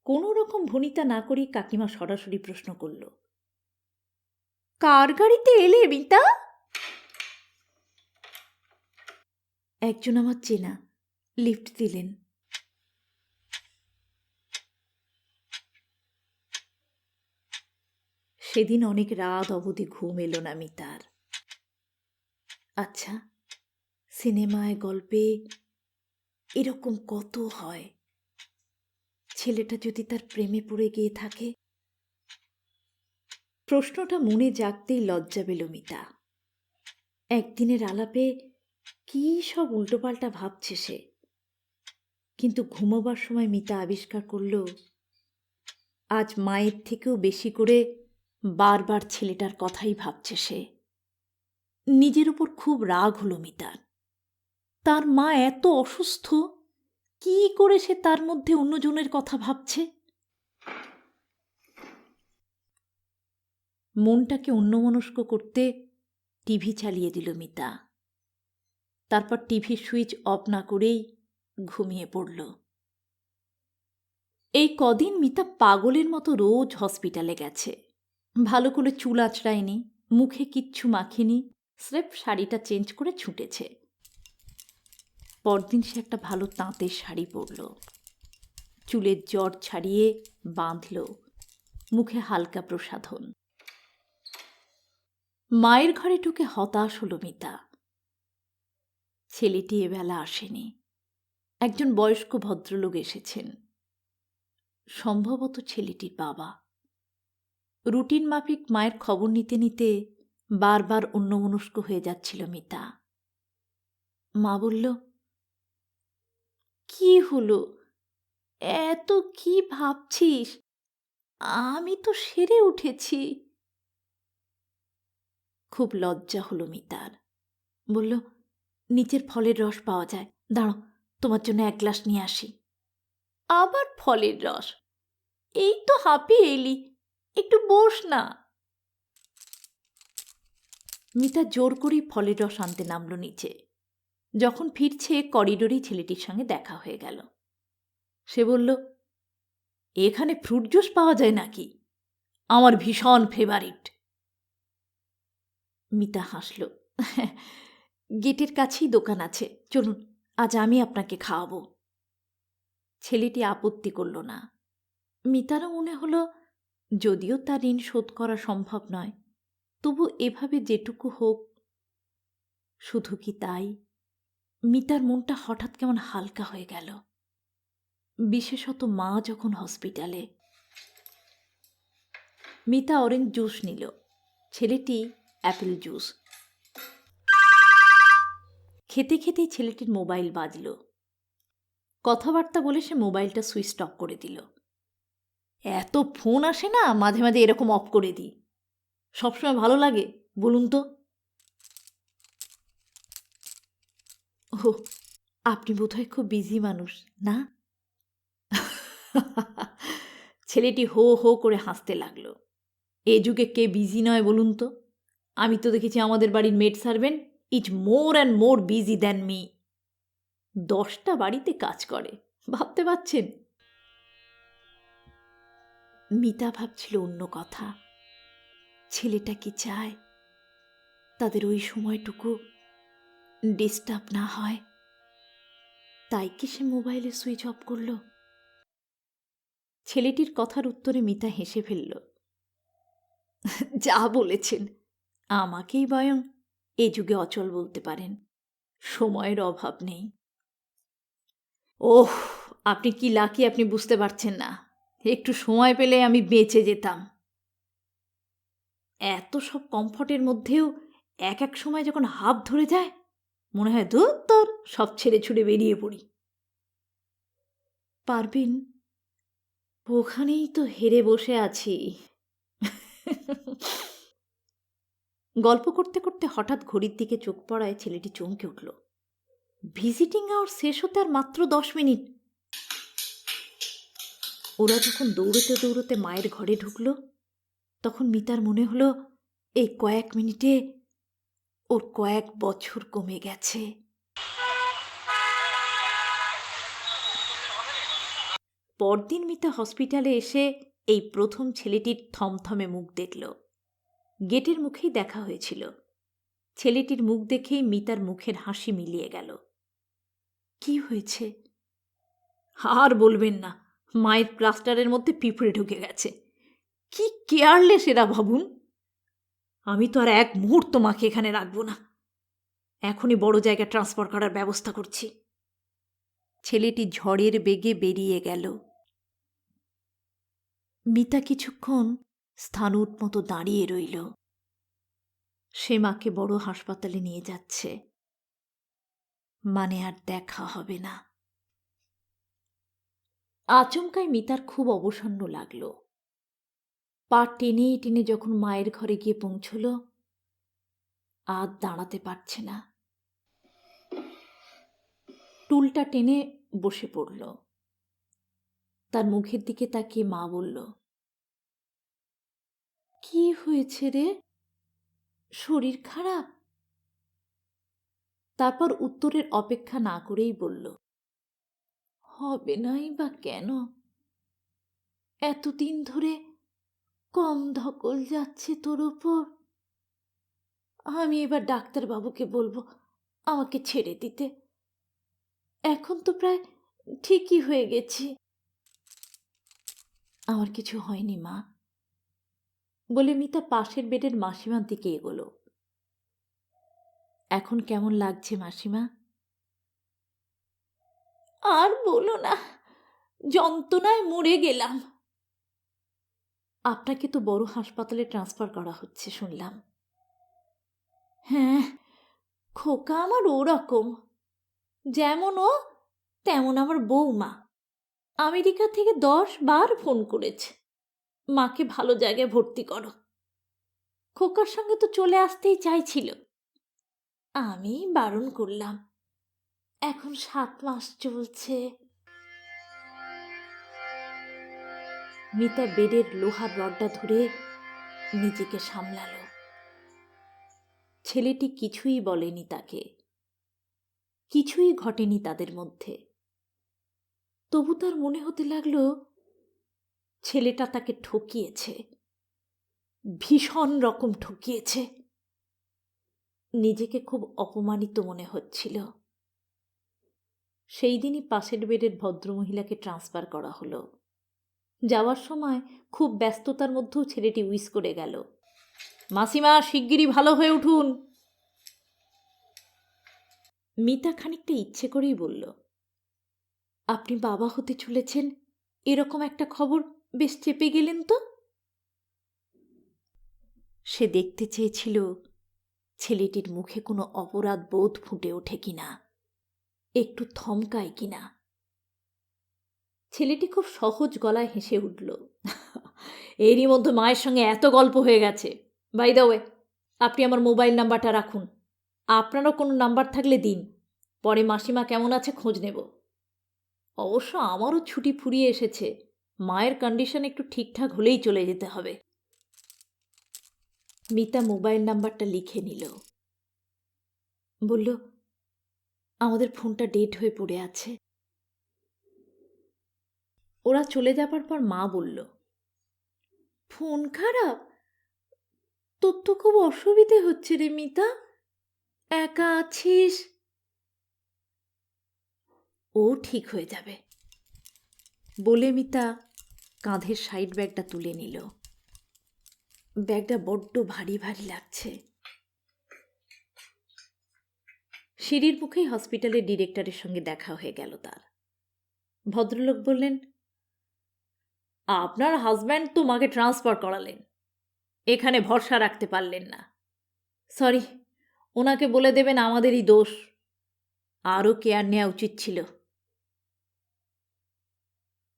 কোনো রকম ভনিতা না করেই কাকিমা সরাসরি প্রশ্ন করল, কার গাড়িতে এলে মিতা? একজন আমার চেনা, লিফট দিলেন। সেদিন অনেক রাত অবধি ঘুম এলো না মিতার। আচ্ছা, সিনেমায় গল্পে এরকম কত হয়। ছেলেটা যদি তার প্রেমে পড়ে গিয়ে থাকে? প্রশ্নটা মনে জাগতেই লজ্জা পেল মিতা। একদিনের আলাপে কী সব উল্টোপাল্টা ভাবছে সে। কিন্তু ঘুমোবার সময় মিতা আবিষ্কার করল, আজ মায়ের থেকেও বেশি করে বারবার ছেলেটার কথাই ভাবছে সে। নিজের উপর খুব রাগ হলো মিতার। তার মা এত অসুস্থ, কি করে সে তার মধ্যে অন্যজনের কথা ভাবছে? মনটাকে অন্যমনস্ক করতে টিভি চালিয়ে দিল মিতা। তারপর টিভির সুইচ অফ না করেই ঘুমিয়ে পড়ল। এই কদিন মিতা পাগলের মতো রোজ হসপিটালে গেছে। ভালো করে চুল আঁচড়ায়নি, মুখে কিচ্ছু মাখিনি, স্রেফ শাড়িটা চেঞ্জ করে ছুটেছে। পরদিন সে একটা ভালো তাঁতের শাড়ি পরল, চুলের জট ছাড়িয়ে বাঁধল, মুখে হালকা প্রসাধন। মায়ের ঘরে ঢুকে হতাশ হল মিতা। ছেলেটি এবেলা আসেনি। একজন বয়স্ক ভদ্রলোক এসেছেন, সম্ভবত ছেলেটির বাবা। রুটিন মাফিক মায়ের খবর নিতে নিতে বারবার অন্যমনস্ক হয়ে যাচ্ছিল মিতা। মা বলল, কি হলো, এত কি ভাবছিস? আমি তো সেরে উঠেছি। খুব লজ্জা হলো মিতার। বলল, নিচের ফলের রস পাওয়া যায়, দাঁড়ো তোমার জন্য এক গ্লাস নিয়ে আসি। আবার ফলের রস? এই তো হাঁপিয়ে এলি, একটু বস না। মিতা জোর করেই ফলের রস আনতে নামল নিচে। যখন ফিরছে করিডোরেই ছেলেটির সঙ্গে দেখা হয়ে গেল। সে বলল, এখানে ফ্রুট জুস পাওয়া যায় নাকি? আমার ভীষণ ফেভারিট। মিতা হাসল, গেটের কাছেই দোকান আছে, চলুন আজ আমি আপনাকে খাওয়াবো। ছেলেটি আপত্তি করল না। মিতারও মনে হলো, যদিও তার ঋণ শোধ করা সম্ভব নয়, তবু এভাবে যেটুকু হোক। শুধু কি তাই? মিতার মনটা হঠাৎ কেমন হালকা হয়ে গেল, বিশেষত মা যখন হসপিটালে। মিতা অরেঞ্জ জুস নিল, ছেলেটি অ্যাপেল জুস। খেতে খেতেই ছেলেটির মোবাইল বাজল। কথাবার্তা বলে সে মোবাইলটা সুইচ অফ করে দিল। এত ফোন আসে না, মাঝে মাঝে এরকম অফ করে দিই। সবসময় ভালো লাগে বলুন তো? ও, আপনি বোধহয় খুব বিজি মানুষ, না? ছেলেটি হো হো করে হাসতে লাগলো। এ যুগে কে বিজি নয় বলুন তো? আমি তো দেখেছি আমাদের বাড়ির maid servant is more and more busy than me. 10টা বাড়িতে কাজ করে, ভাবতে পারছেন? মিতা ভাবছিল অন্য কথা। ছেলেটা কি চায় তাদের ওই সময়টুকু ডিস্টার্ব না হয়? তাই কি সে মোবাইলে সুইচ অফ করল? ছেলেটির কথার উত্তরে মিতা হেসে ফেলল। যা বলেছেন, আমাকেই বয়ং এ যুগে অচল বলতে পারেন। সময়ের অভাব নেই। ওহ, আপনি কি লাকি, আপনি বুঝতে পারছেন না। একটু সময় পেলে আমি বেঁচে যেতাম। এত সব কমফর্টের মধ্যেও এক এক সময় যখন হাঁপ ধরে যায়, মনে হয় ধুর তোর, সব ছেড়ে ছুড়ে বেরিয়ে পড়ি। পারবেন? ওখানেই তো হেরে বসে আছি। গল্প করতে করতে হঠাৎ ঘড়ির দিকে চোখ পড়ায় ছেলেটি চমকে উঠল। ভিজিটিং আওয়ার শেষ হতে আর মাত্র 10 মিনিট। ওরা যখন দৌড়তে দৌড়তে মায়ের ঘরে ঢুকল, তখন মিতার মনে হলো এই কয়েক মিনিটে ওর কয়েক বছর কমে গেছে। পরদিন মিতা হসপিটালে এসে এই প্রথম ছেলেটির থমথমে মুখ দেখল। গেটের মুখেই দেখা হয়েছিল। ছেলেটির মুখ দেখেই মিতার মুখের হাসি মিলিয়ে গেল। কি হয়েছে? আর বলবেন না, মায়ের প্লাস্টারের মধ্যে পিঁপড়ে ঢুকে গেছে। কি কেয়ারলেস এরা ভাবুন। আমি তো আর এক মুহূর্ত মাকে এখানে রাখবো না। এখনই বড় জায়গায় ট্রান্সফার করার ব্যবস্থা করছি। ছেলেটি ঝড়ের বেগে বেরিয়ে গেল। মিতা কিছুক্ষণ স্থাণুর মতো দাঁড়িয়ে রইল। সে মাকে বড় হাসপাতালে নিয়ে যাচ্ছে, মানে আর দেখা হবে না। আচমকাই মিতার খুব অবসন্ন লাগল। পা টেনে টেনে যখন মায়ের ঘরে গিয়ে পৌঁছল, আর দাঁড়াতে পারছে না। টুলটা টেনে বসে পড়ল। তার মুখের দিকে তাকিয়ে মা বলল, কি হয়েছে রে? শরীর খারাপ? তারপর উত্তরের অপেক্ষা না করেই বলল, হবে নাই বা কেন? এতদিন ধরে কম ধকল যাচ্ছে তোর ওপর। আমি এবার ডাক্তারবাবুকে বলবো আমাকে ছেড়ে দিতে। এখন তো প্রায় ঠিকই হয়ে গেছি। আমার কিছু হয়নি মা, বলে মিতা পাশের বেডের মাসিমার দিকে এগোলো। এখন কেমন লাগছে মাসিমা? আর বলো না, যন্ত্রণায় মরে গেলাম। আপনাকে তো বড় হাসপাতালে ট্রান্সফার করা হচ্ছে শুনলাম। হ্যাঁ, খোকা আমার ওরকম, যেমন ও তেমন আমার বউমা। আমেরিকা থেকে 10 বার ফোন করেছে, মাকে ভালো জায়গায় ভর্তি করো। খোকার সঙ্গে তো চলে আসতেই চাইছিল, আমি বারণ করলাম। এখন 7 মাস চলছে। মিতা বেডের লোহার রডটা ধরে নিজেকে সামলাল। ছেলেটি কিছুই বলেনি তাকে, কিছুই ঘটেনি তাদের মধ্যে। তবু তার মনে হতে লাগল ছেলেটা তাকে ঠকিয়েছে, ভীষণ রকম ঠকিয়েছে। নিজেকে খুব অপমানিত মনে হচ্ছিল। সেই দিনই পাশের বেডের ভদ্রমহিলাকে ট্রান্সফার করা হলো। যাওয়ার সময় খুব ব্যস্ততার মধ্যেও ছেলেটি উইশ করে গেল, মাসিমা শিগগিরই ভালো হয়ে উঠুন। মিতা খানিকটা ইচ্ছে করেই বলল, আপনি বাবা হতে চলেছেন এরকম একটা খবর বেশ চেপে গেলেন তো। সে দেখতে চেয়েছিল ছেলেটির মুখে কোনো অপরাধ বোধ ফুটে ওঠে কিনা, একটু থমকায় কিনা। ছেলেটি খুব সহজ গলায় হেসে উঠল, এরই মধ্যে মায়ের সঙ্গে এত গল্প হয়ে গেছে। বাই দ্য ওয়ে, আপনি আমার মোবাইল নাম্বারটা রাখুন। আপনারও কোনো নাম্বার থাকলে দিন, পরে মাসিমা কেমন আছে খোঁজ নেব। অবশ্য আমারও ছুটি ফুরিয়ে এসেছে, মায়ের কন্ডিশন একটু ঠিকঠাক হলেই চলে যেতে হবে। মিতা মোবাইল নাম্বারটা লিখে নিল। বলল, আমাদের ফোনটা ডেড হয়ে পড়ে আছে। ওরা চলে যাবার পর মা বলল, ফোন খারাপ? তোর তো খুব অসুবিধে হচ্ছে রে মিতা, একা আছিস। ও ঠিক হয়ে যাবে বলে মিতা কাঁধের সাইড ব্যাগটা তুলে নিল। ব্যাগটা বড্ড ভারী ভারী লাগছে। সিঁড়ির মুখেই হসপিটালের ডিরেক্টরের সঙ্গে দেখা হয়ে গেল তার। ভদ্রলোক বললেন, আপনার হাজব্যান্ড তো মাকে ট্রান্সফার করালেন, এখানে ভরসা রাখতে পারলেন না। সরি, ওনাকে বলে দেবেন আমাদেরই দোষ, আরও কেয়ার নেওয়া উচিত ছিল।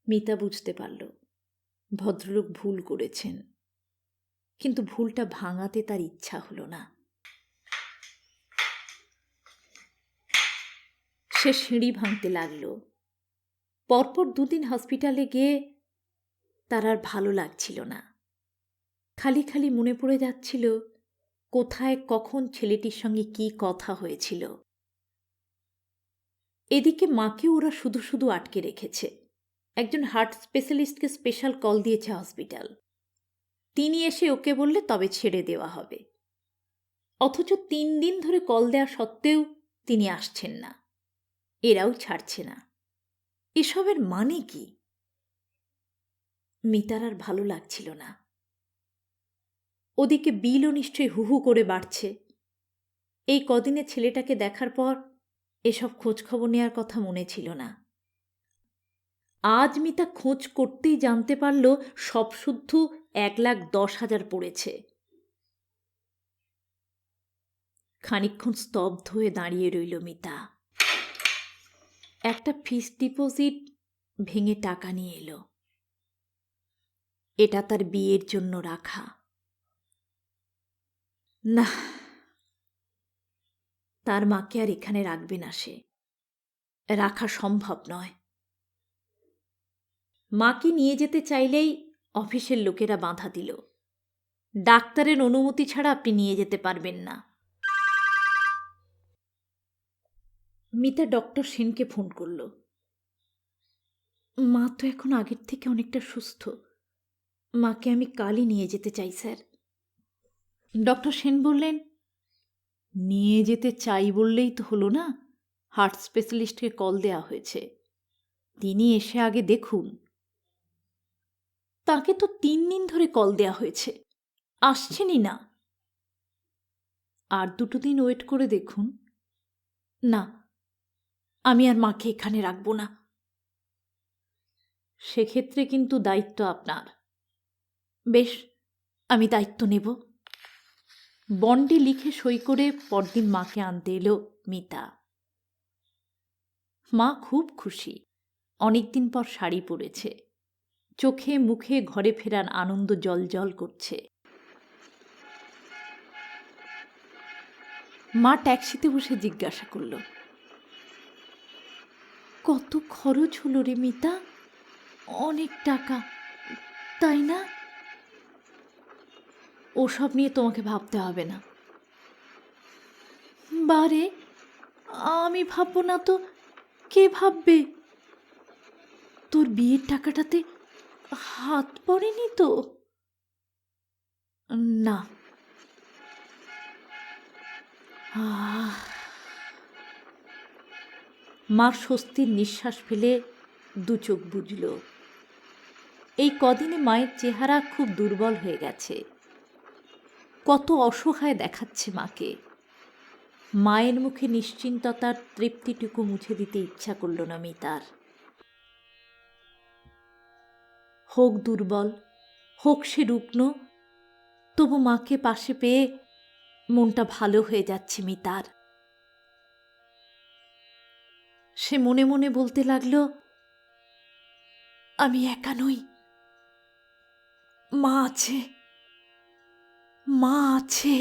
মিতা বুঝতে পারল ভদ্রলোক ভুল করেছেন, কিন্তু ভুলটা ভাঙাতে তার ইচ্ছা হলো না। সে সিঁড়ি ভাঙতে লাগল। পরপর 2 দিন হসপিটালে গিয়ে তার আর ভালো লাগছিল না। খালি খালি মনে পড়ে যাচ্ছিল কোথায় কখন ছেলেটির সঙ্গে কি কথা হয়েছিল। এদিকে মাকে ওরা শুধু শুধু আটকে রেখেছে। একজন হার্ট স্পেশালিস্টকে স্পেশাল কল দিয়েছে হসপিটাল। তিনি এসে ওকে বললে তবে ছেড়ে দেওয়া হবে। অথচ 3 দিন ধরে কল দেওয়া সত্ত্বেও তিনি আসছেন না, এরাও ছাড়ছে না। এসবের মানে কি? মিতার আর ভালো লাগছিল না। ওদিকে বিলও নিশ্চয়ই হু হু করে বাড়ছে। এই কদিনে ছেলেটাকে দেখার পর এসব খোঁজখবর নেওয়ার কথা মনে ছিল না। আজ মিতা খোঁজ করতেই জানতে পারল সব শুদ্ধ 1,10,000 পড়েছে। খানিকক্ষণ স্তব্ধ হয়ে দাঁড়িয়ে রইল মিতা। একটা ফিক্সড ডিপোজিট ভেঙে টাকা নিয়ে এলো। এটা তার বিয়ের জন্য রাখা। না, তার মাকে আর এখানে রাখবে না সে, রাখা সম্ভব নয়। মাকে নিয়ে যেতে চাইলেই অফিসের লোকেরা বাধা দিল, ডাক্তারের অনুমতি ছাড়া আপনি নিয়ে যেতে পারবেন না। মিতা ডক্টর সেনকে ফোন করল। মা তো এখন আগের থেকে অনেকটা সুস্থ, মাকে আমি কালই নিয়ে যেতে চাই স্যার। ডক্টর সেন বললেন, নিয়ে যেতে চাই বললেই তো হলো না, হার্ট স্পেশালিস্টকে কল দেওয়া হয়েছে, তিনি এসে আগে দেখুন। তাকে তো 3 দিন ধরে কল দেওয়া হয়েছে, আসছেনই না। আর 2 দিন ওয়েট করে দেখুন। না, আমি আর মাকে এখানে রাখব না। সেক্ষেত্রে কিন্তু দায়িত্ব আপনার। বেশ, আমি দায়িত্ব নেব। বন্ডে লিখে সই করে পরদিন মাকে আনতে এলো মিতা। মা খুব খুশি, অনেকদিন পর শাড়ি পরেছে, চোখে মুখে ঘরে ফেরার আনন্দ জলজল করছে। মা ট্যাক্সিতে বসে জিজ্ঞাসা করল, কত খরচ হলো রে মিতা? অনেক টাকা, তাই না? ওসব নিয়ে তোমাকে ভাবতে হবে না। বারে, আমি ভাববো না তো কে ভাববে? তোর বিয়ের টাকাটাতে হাত পড়েনি তো? না। মা স্বস্তির নিঃশ্বাস ফেলে 2 চোখ বুঝল। এই কদিনে মায়ের চেহারা খুব দুর্বল হয়ে গেছে, কত অসহায় দেখাচ্ছে মাকে। মায়ের মুখে নিশ্চিন্ততার তৃপ্তিটুকু মুছে দিতে ইচ্ছা করল না মিতার। হোক দুর্বল, হোক সে রুগ্ন, তবু মাকে পাশে পেয়ে মনটা ভালো হয়ে যাচ্ছে মিতার। সে মনে মনে বলতে লাগল, আমি একা নই, মা আছে, মা আছে।